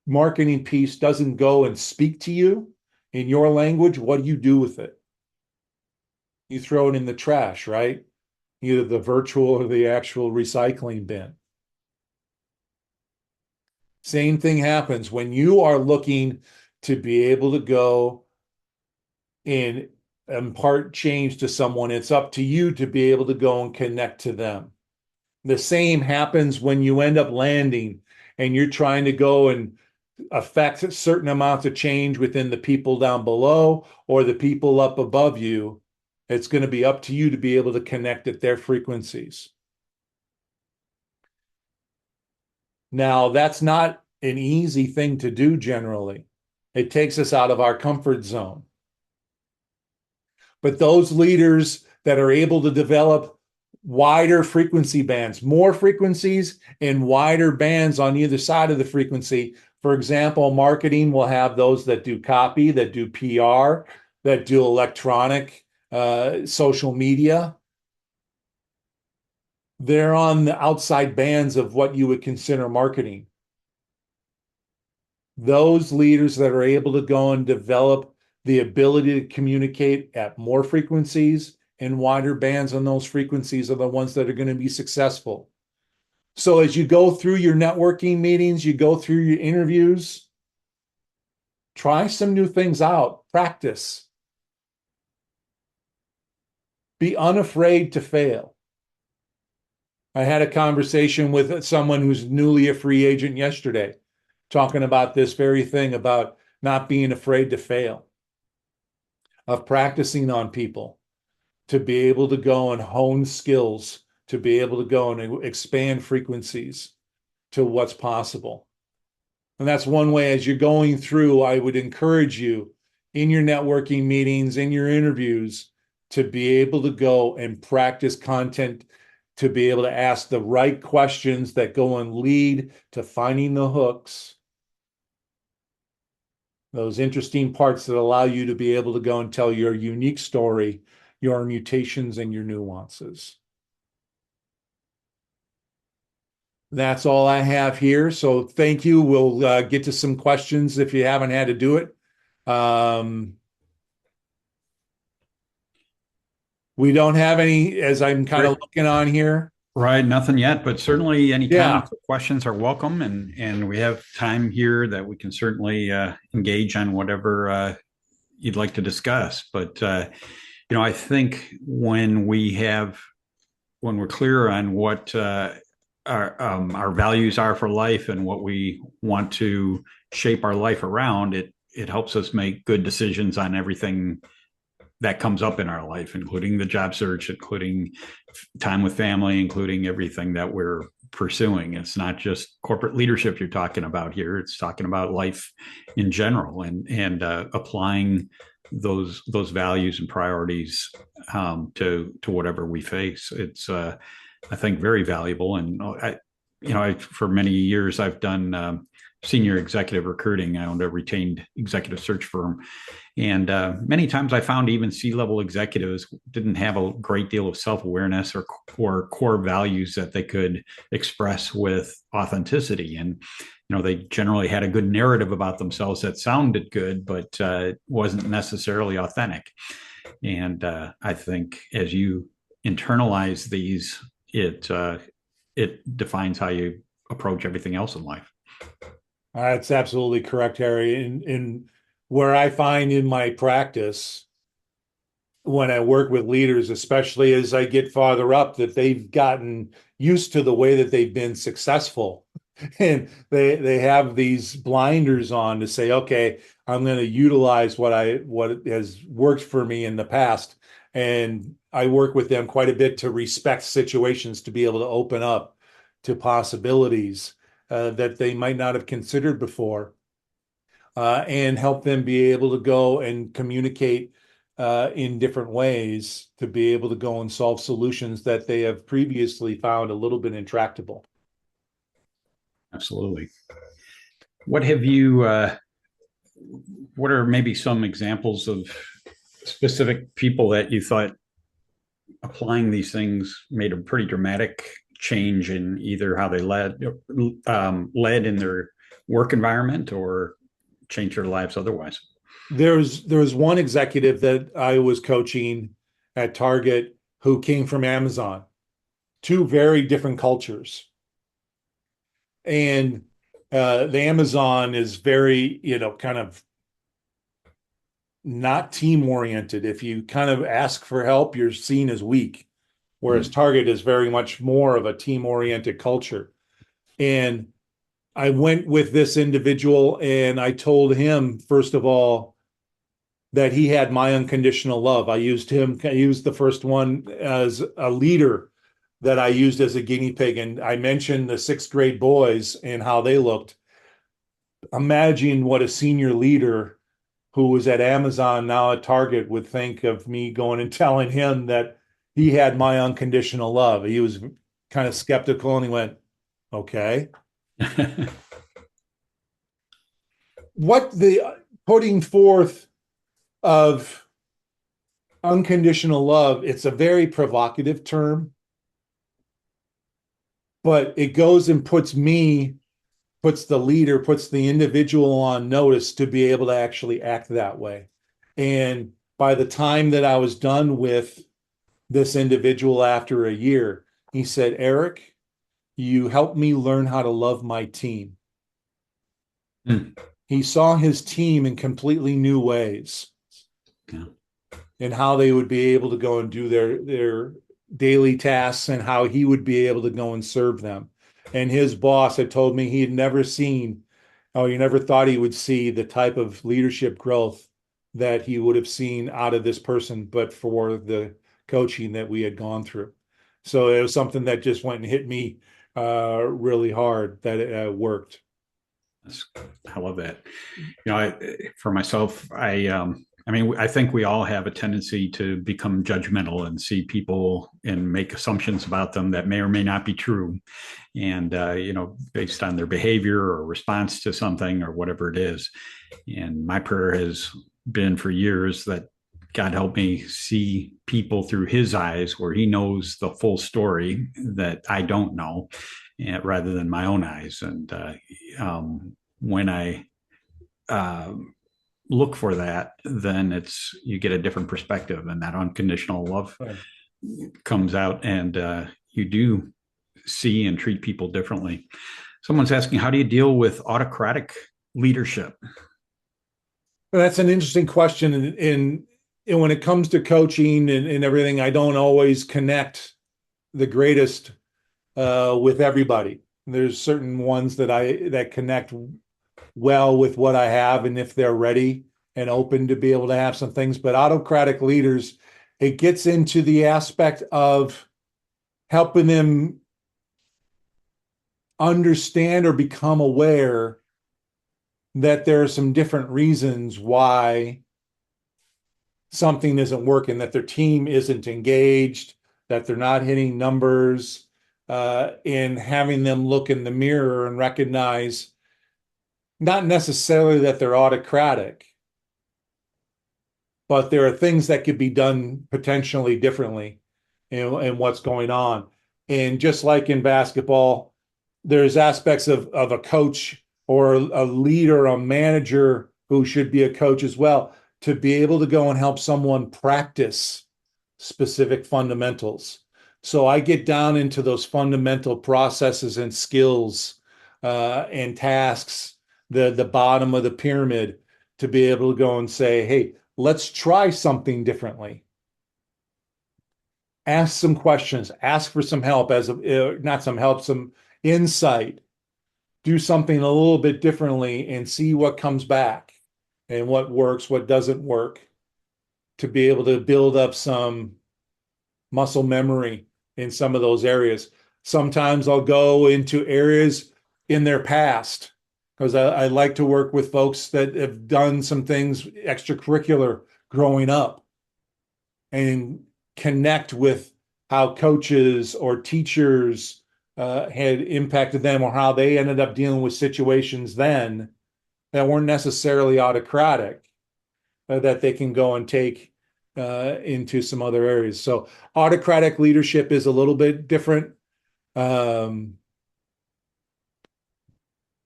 marketing piece doesn't go and speak to you in your language, what do you do with it? you throw it in the trash, right? Either the virtual or the actual recycling bin. Same thing happens when you are looking to be able to go and impart change to someone. It's up to you to be able to go and connect to them. The same happens when you end up landing and you're trying to go and affect certain amounts of change within the people down below or the people up above you. It's going to be up to you to be able to connect at their frequencies. Now, that's not an easy thing to do generally. It takes us out of our comfort zone. But those leaders that are able to develop wider frequency bands, more frequencies and wider bands on either side of the frequency. For example, marketing will have those that do copy, that do PR, that do electronic, social media. They're on the outside bands of what you would consider marketing. Those leaders that are able to go and develop the ability to communicate at more frequencies and wider bands on those frequencies are the ones that are going to be successful. So as you go through your networking meetings, you go through your interviews, try some new things out, practice. Be unafraid to fail. I had a conversation with someone who's newly a free agent yesterday, talking about this very thing about not being afraid to fail, of practicing on people, to be able to go and hone skills, to be able to go and expand frequencies to what's possible. And that's one way as you're going through, I would encourage you in your networking meetings, in your interviews, to be able to go and practice content, to be able to ask the right questions that go and lead to finding the hooks, those interesting parts that allow you to be able to go and tell your unique story, your mutations and your nuances. That's all I have here. So thank you. We'll get to some questions if you haven't had to do it. We don't have any, as I'm kind of looking on here. Right, nothing yet, but certainly any comments or questions are welcome, and we have time here that we can certainly engage on whatever you'd like to discuss. But I think when we're clear on what our values are for life and what we want to shape our life around, it helps us make good decisions on everything that comes up in our life, including the job search, including time with family, including everything that we're pursuing. It's not just corporate leadership you're talking about here. It's talking about life in general and applying those values and priorities to whatever we face. It's I think very valuable. And I for many years I've done senior executive recruiting. I owned a retained executive search firm. And many times I found even C-level executives didn't have a great deal of self-awareness or core values that they could express with authenticity. And, they generally had a good narrative about themselves that sounded good, but wasn't necessarily authentic. And I think as you internalize these, it defines how you approach everything else in life. That's absolutely correct, Harry. And where I find in my practice, when I work with leaders, especially as I get farther up, that they've gotten used to the way that they've been successful. And they have these blinders on to say, okay, I'm going to utilize what has worked for me in the past. And I work with them quite a bit to respect situations, to be able to open up to possibilities that they might not have considered before, and help them be able to go and communicate in different ways to be able to go and solve solutions that they have previously found a little bit intractable. Absolutely. What have you, what are maybe some examples of specific people that you thought applying these things made a pretty dramatic change in either how they led in their work environment or changed their lives otherwise? There was one executive that I was coaching, at Target who came from Amazon, two very different cultures. And the Amazon is very, kind of not team oriented. If you kind of ask for help, you're seen as weak, whereas Target is very much more of a team oriented culture. And I went with this individual and I told him, first of all, that he had my unconditional love. I used the first one as a leader that I used as a guinea pig. And I mentioned the sixth grade boys and how they looked. Imagine what a senior leader who was at Amazon, now at Target, would think of me going and telling him that he had my unconditional love. He was kind of skeptical and he went, okay. What the putting forth of unconditional love, it's a very provocative term, but it goes and puts the leader, puts the individual on notice to be able to actually act that way. And by the time that I was done with this individual after a year, he said, Eric, you helped me learn how to love my team. He saw his team in completely new ways. Yeah. And how they would be able to go and do their daily tasks and how he would be able to go and serve them. And his boss had told me he had never seen, he never thought he would see the type of leadership growth that he would have seen out of this person, but for the coaching that we had gone through. So it was something that just went and hit me really hard, that it worked. I love that. For myself, I think we all have a tendency to become judgmental and see people and make assumptions about them that may or may not be true. And, based on their behavior or response to something or whatever it is. And my prayer has been for years that God help me see people through his eyes, where he knows the full story that I don't know, rather than my own eyes. And when I look for that, then you get a different perspective, and that unconditional love comes out, and you do see and treat people differently. Someone's asking, how do you deal with autocratic leadership? Well, that's an interesting question. And when it comes to coaching and everything, I don't always connect the greatest with everybody. There's certain ones that connect well with what I have, and if they're ready and open to be able to have some things. But autocratic leaders, it gets into the aspect of helping them understand or become aware that there are some different reasons why something isn't working, that their team isn't engaged, that they're not hitting numbers, and having them look in the mirror and recognize not necessarily that they're autocratic, but there are things that could be done potentially differently in what's going on. And just like in basketball, there's aspects of a coach or a leader, a manager who should be a coach as well, to be able to go and help someone practice specific fundamentals. So I get down into those fundamental processes and skills and tasks, the bottom of the pyramid, to be able to go and say, hey, let's try something differently. Ask some questions, ask for some help, some insight. Do something a little bit differently and see what comes back and what works, what doesn't work, to be able to build up some muscle memory in some of those areas. Sometimes I'll go into areas in their past, because I like to work with folks that have done some things extracurricular growing up and connect with how coaches or teachers had impacted them, or how they ended up dealing with situations then that weren't necessarily autocratic, that they can go and take into some other areas. So autocratic leadership is a little bit different.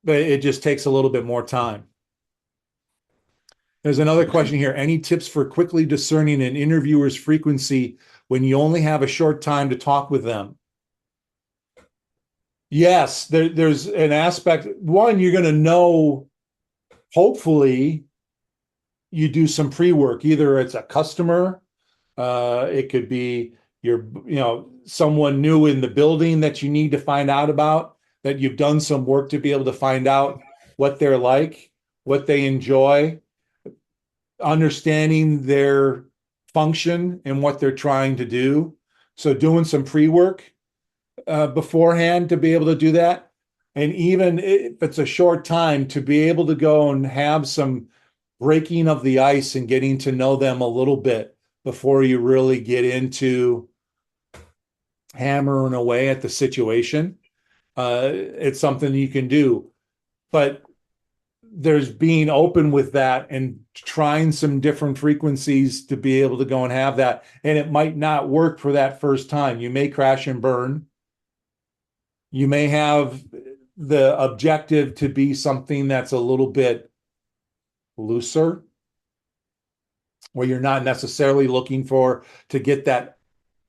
But it just takes a little bit more time. There's another question here. Any tips for quickly discerning an interviewer's frequency when you only have a short time to talk with them? Yes, there's an aspect. One, you're going to know, hopefully, you do some pre-work. Either it's a customer, it could be someone new in the building that you need to find out about, that you've done some work to be able to find out what they're like, what they enjoy, understanding their function and what they're trying to do. So doing some pre-work beforehand to be able to do that. And even if it's a short time, to be able to go and have some breaking of the ice and getting to know them a little bit before you really get into hammering away at the situation. It's something you can do. But there's being open with that and trying some different frequencies to be able to go and have that. And it might not work for that first time. You may crash and burn. You may have the objective to be something that's a little bit looser, where you're not necessarily looking to get that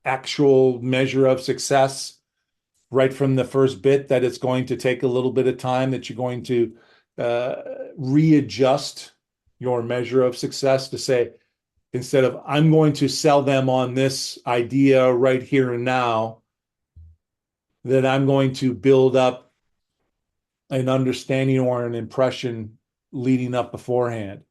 actual measure of success right from the first bit, that it's going to take a little bit of time, that you're going to readjust your measure of success to say, instead of I'm going to sell them on this idea right here and now, that I'm going to build up an understanding or an impression leading up beforehand.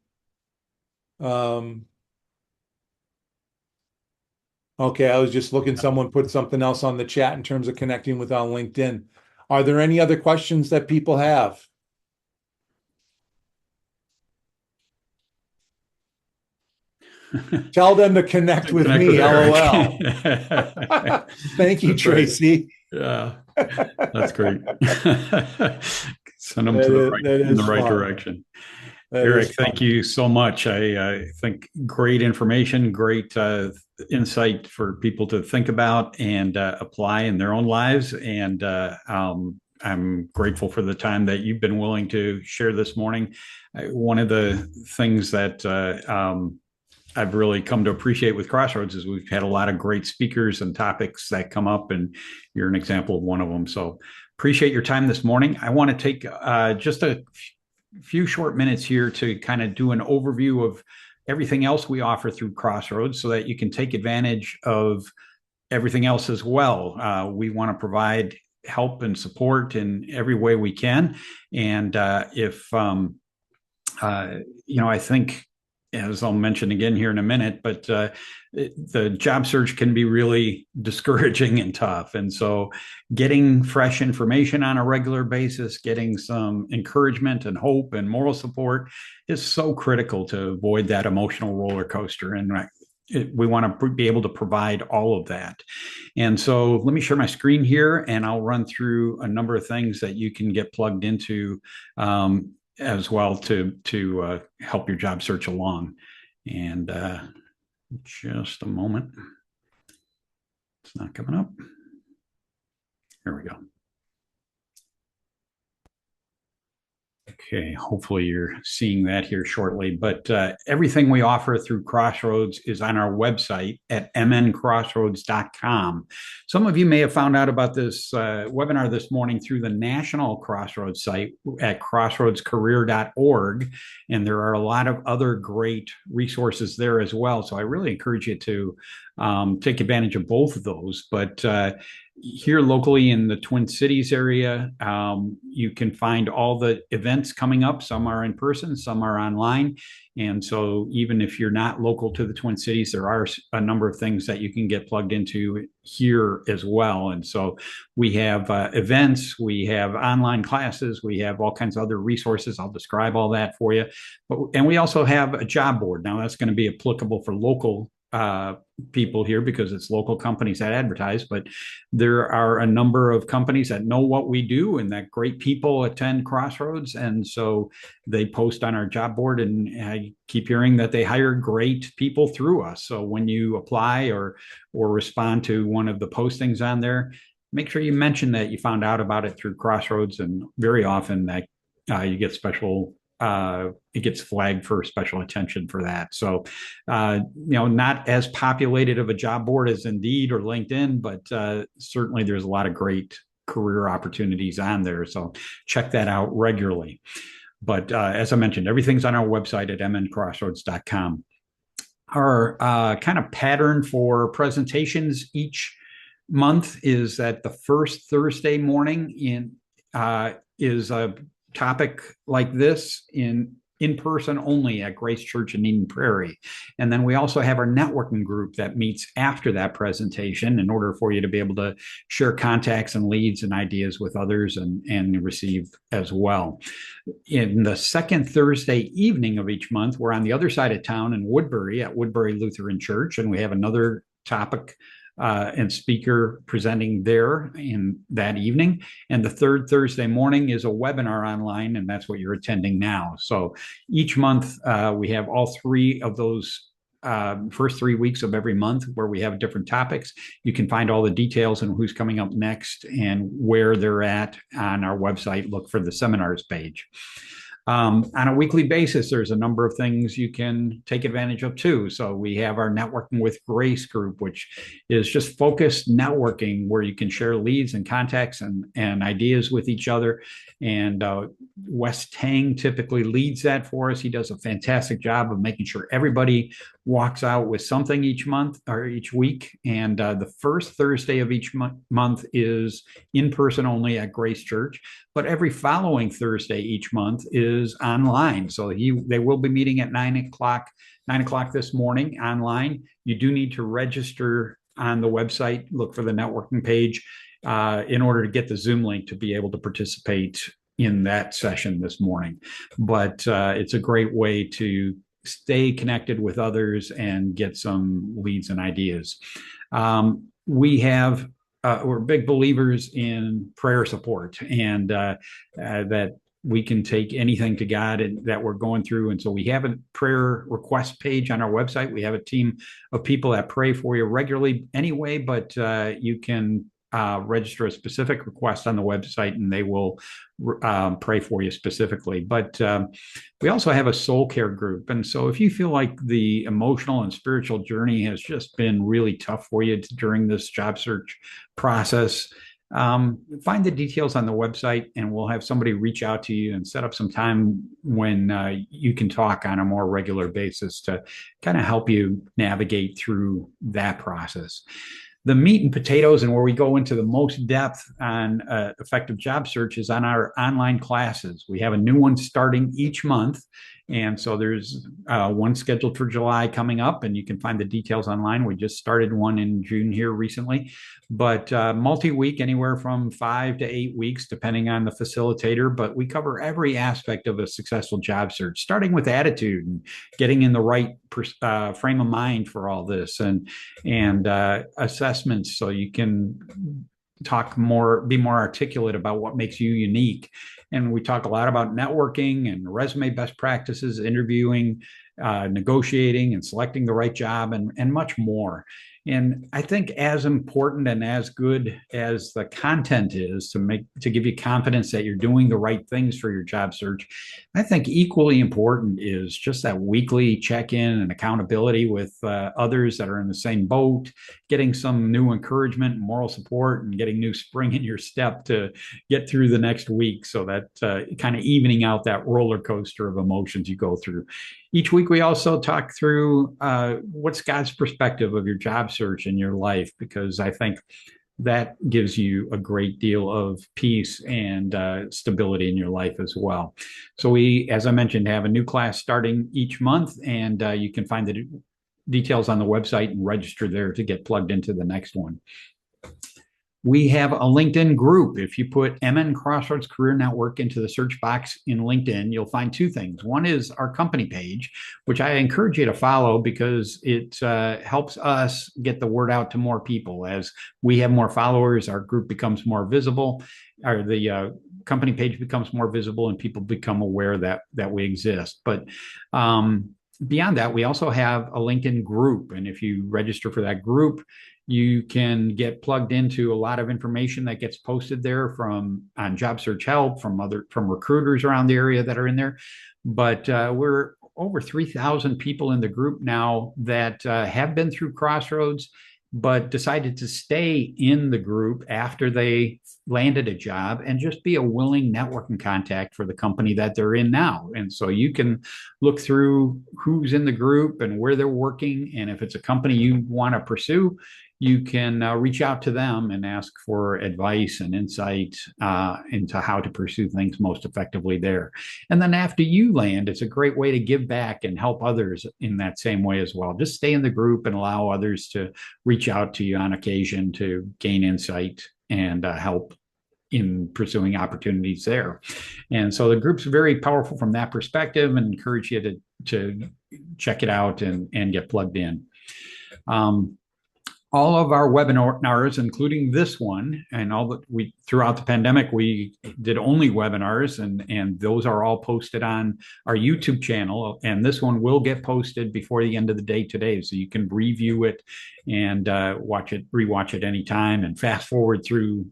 Okay, I was just looking, someone put something else on the chat in terms of connecting with on LinkedIn. Are there any other questions that people have? Tell them to connect with me, LOL. Thank you, Tracy. Yeah, that's great. Send them in the right direction. Eric, thank you so much. I think great information, great insight for people to think about and apply in their own lives. And I'm grateful for the time that you've been willing to share this morning. One of the things that I've really come to appreciate with Crossroads is we've had a lot of great speakers and topics that come up, and you're an example of one of them. So appreciate your time this morning. I want to take just a few short minutes here to kind of do an overview of everything else we offer through Crossroads so that you can take advantage of everything else as well. We want to provide help and support in every way we can. And I think, as I'll mention again here in a minute, but the job search can be really discouraging and tough. And so getting fresh information on a regular basis, getting some encouragement and hope and moral support is so critical to avoid that emotional roller coaster. And we want to be able to provide all of that. And so let me share my screen here, and I'll run through a number of things that you can get plugged into as well to help your job search along. And just a moment. It's not coming up. Here we go. Okay, hopefully you're seeing that here shortly. But everything we offer through Crossroads is on our website at mncrossroads.com. Some of you may have found out about this webinar this morning through the national Crossroads site at crossroadscareer.org. And there are a lot of other great resources there as well. So I really encourage you to take advantage of both of those. But here locally in the Twin Cities area, you can find all the events coming up. Some are in person, some are online. And so even if you're not local to the Twin Cities, there are a number of things that you can get plugged into here as well. And so we have events, we have online classes, we have all kinds of other resources. I'll describe all that for you. And we also have a job board. Now that's going to be applicable for local people here because it's local companies that advertise, but there are a number of companies that know what we do and that great people attend Crossroads. And so they post on our job board, and I keep hearing that they hire great people through us. So when you apply or respond to one of the postings on there, make sure you mention that you found out about it through Crossroads, and very often that you get special it gets flagged for special attention for that. So, not as populated of a job board as Indeed or LinkedIn, but certainly there's a lot of great career opportunities on there. So check that out regularly. But as I mentioned, everything's on our website at mncrossroads.com. Our kind of pattern for presentations each month is that the first Thursday morning is a topic like this in person only at Grace Church in Eden Prairie. And then we also have our networking group that meets after that presentation in order for you to be able to share contacts and leads and ideas with others and receive as well. In the second Thursday evening of each month, we're on the other side of town in Woodbury at Woodbury Lutheran Church, and we have another topic and speaker presenting there in that evening. And the third Thursday morning is a webinar online, and that's what you're attending now. So each month we have all three of those first 3 weeks of every month where we have different topics. You can find all the details and who's coming up next and where they're at on our website. Look for the seminars page. On a weekly basis, there's a number of things you can take advantage of too. So we have our Networking with Grace group, which is just focused networking where you can share leads and contacts and ideas with each other. And Wes Tang typically leads that for us. He does a fantastic job of making sure everybody walks out with something each month or each week. And the first Thursday of each month is in person only at Grace Church, but every following Thursday each month is online. So they will be meeting at 9 o'clock this morning online. You do need to register on the website, look for the networking page in order to get the Zoom link to be able to participate in that session this morning. But it's a great way to stay connected with others and get some leads and ideas. We're big believers in prayer support and that we can take anything to God that we're going through. And so we have a prayer request page on our website. We have a team of people that pray for you regularly anyway, but you can register a specific request on the website and they will pray for you specifically. But we also have a soul care group. And so if you feel like the emotional and spiritual journey has just been really tough for you during this job search process, find the details on the website and we'll have somebody reach out to you and set up some time when you can talk on a more regular basis to kind of help you navigate through that process. The meat and potatoes and where we go into the most depth on effective job search is on our online classes. We have a new one starting each month. And so there's one scheduled for July coming up, and you can find the details online. We just started one in June here recently, but multi-week, anywhere from 5 to 8 weeks, depending on the facilitator. But we cover every aspect of a successful job search, starting with attitude and getting in the right frame of mind for all this, and assessments so you can be more articulate about what makes you unique. And we talk a lot about networking and resume best practices, interviewing, negotiating and selecting the right job, and much more. And I think as important and as good as the content is to give you confidence that you're doing the right things for your job search, I think equally important is just that weekly check-in and accountability with others that are in the same boat, getting some new encouragement, moral support, and getting new spring in your step to get through the next week. So that kind of evening out that roller coaster of emotions you go through. Each week, we also talk through what's God's perspective of your job search in your life, because I think that gives you a great deal of peace and stability in your life as well. So we, as I mentioned, have a new class starting each month, and you can find the details on the website and register there to get plugged into the next one. We have a LinkedIn group. If you put MN Crossroads Career Network into the search box in LinkedIn, you'll find two things. One is our company page, which I encourage you to follow because it helps us get the word out to more people. As we have more followers, our group becomes more visible, or the company page becomes more visible, and people become aware that we exist. But beyond that, we also have a LinkedIn group. And if you register for that group, you can get plugged into a lot of information that gets posted there on job search help from recruiters around the area that are in there. But we're over 3,000 people in the group now that have been through Crossroads, but decided to stay in the group after they landed a job and just be a willing networking contact for the company that they're in now. And so you can look through who's in the group and where they're working. And if it's a company you want to pursue, you can reach out to them and ask for advice and insight into how to pursue things most effectively there. And then after you land, it's a great way to give back and help others in that same way as well. Just stay in the group and allow others to reach out to you on occasion to gain insight and help in pursuing opportunities there. And so the group's very powerful from that perspective, and encourage you to check it out and get plugged in. All of our webinars, including this one, and all that throughout the pandemic, we did only webinars, and those are all posted on our YouTube channel. And this one will get posted before the end of the day today, so you can review it and rewatch it anytime, and fast forward through,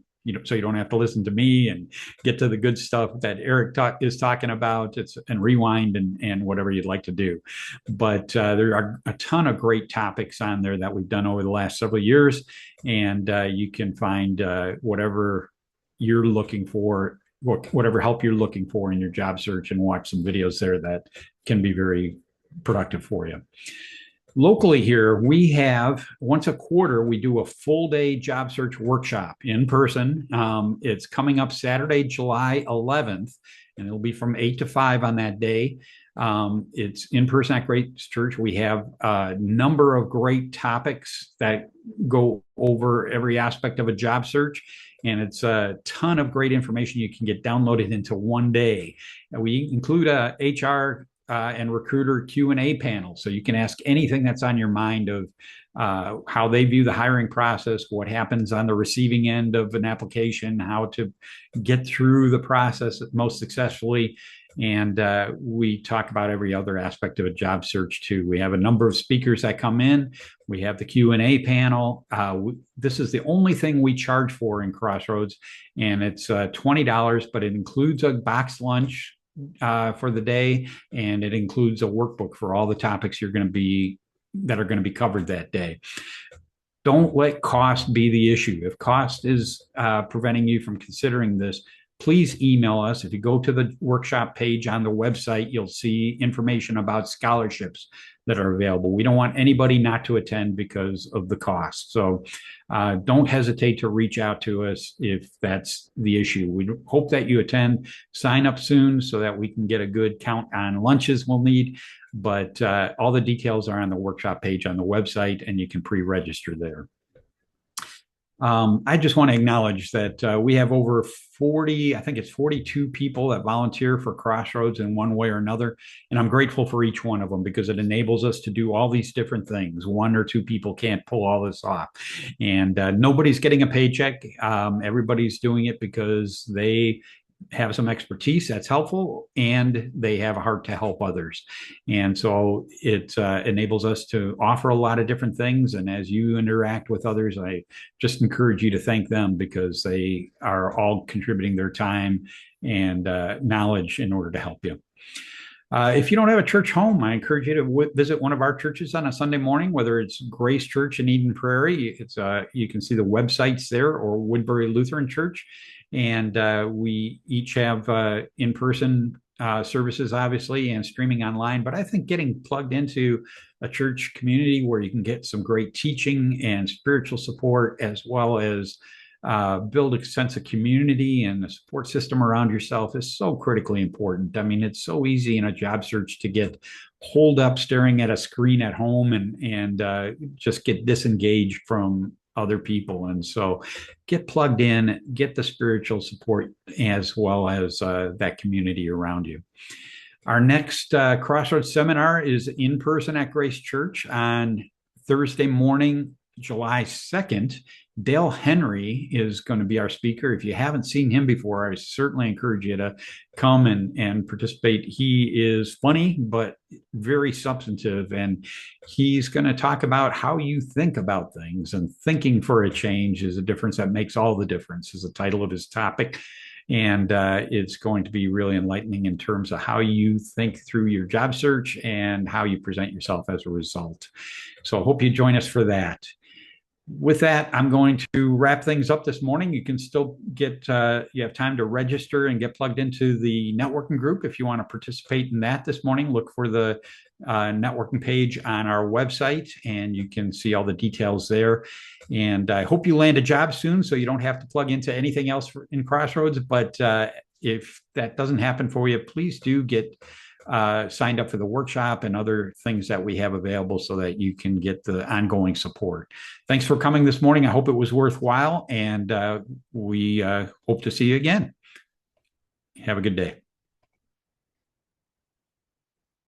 so you don't have to listen to me and get to the good stuff that Eric is talking about. And rewind and whatever you'd like to do. But there are a ton of great topics on there that we've done over the last several years, and you can find whatever you're looking for, whatever help you're looking for in your job search, and watch some videos there that can be very productive for you. Locally here, we have once a quarter, we do a full day job search workshop in person. It's coming up Saturday, July 11th, and it'll be from 8 to 5 on that day. It's in person at Grace Church. We have a number of great topics that go over every aspect of a job search. And it's a ton of great information you can get downloaded into one day. And we include a HR and recruiter Q&A panel. So you can ask anything that's on your mind of how they view the hiring process, what happens on the receiving end of an application, how to get through the process most successfully. And we talk about every other aspect of a job search too. We have a number of speakers that come in. We have the Q&A panel. This is the only thing we charge for in Crossroads, and it's $20, but it includes a box lunch for the day, and it includes a workbook for all the topics that are going to be covered that day. Don't let cost be the issue. If cost is preventing you from considering this, please email us. If you go to the workshop page on the website, you'll see information about scholarships that are available. We don't want anybody not to attend because of the cost. So don't hesitate to reach out to us if that's the issue. We hope that you attend. Sign up soon so that we can get a good count on lunches we'll need. But all the details are on the workshop page on the website, and you can pre-register there. I just want to acknowledge that we have over 40, I think it's 42 people that volunteer for Crossroads in one way or another. And I'm grateful for each one of them, because it enables us to do all these different things. One or two people can't pull all this off. And nobody's getting a paycheck. Everybody's doing it because they have some expertise that's helpful, and they have a heart to help others. And so it enables us to offer a lot of different things. And as you interact with others, I just encourage you to thank them, because they are all contributing their time and knowledge in order to help you. If you don't have a church home, I encourage you to visit one of our churches on a Sunday morning, whether it's Grace Church in Eden Prairie. You can see the websites there, or Woodbury Lutheran Church. And we each have in-person services, obviously, and streaming online. But I think getting plugged into a church community where you can get some great teaching and spiritual support, as well as build a sense of community and a support system around yourself, is so critically important. I mean, it's so easy in a job search to get holed up staring at a screen at home and just get disengaged from other people. And so get plugged in, get the spiritual support, as well as that community around you. Our next Crossroads seminar is in person at Grace Church on Thursday morning, July 2nd, Dale Henry is going to be our speaker. If you haven't seen him before, I certainly encourage you to come and participate. He is funny, but very substantive, and he's going to talk about how you think about things, and thinking for a change is a difference that makes all the difference is the title of his topic. And it's going to be really enlightening in terms of how you think through your job search and how you present yourself as a result. So I hope you join us for that. With that, I'm going to wrap things up this morning. You can still get, you have time to register and get plugged into the networking group if you want to participate in that this morning. Look for the networking page on our website, and you can see all the details there. And I hope you land a job soon so you don't have to plug into anything else in Crossroads. But if that doesn't happen for you, please do get signed up for the workshop and other things that we have available so that you can get the ongoing support. Thanks for coming this morning. I hope it was worthwhile, and we hope to see you again. Have a good day.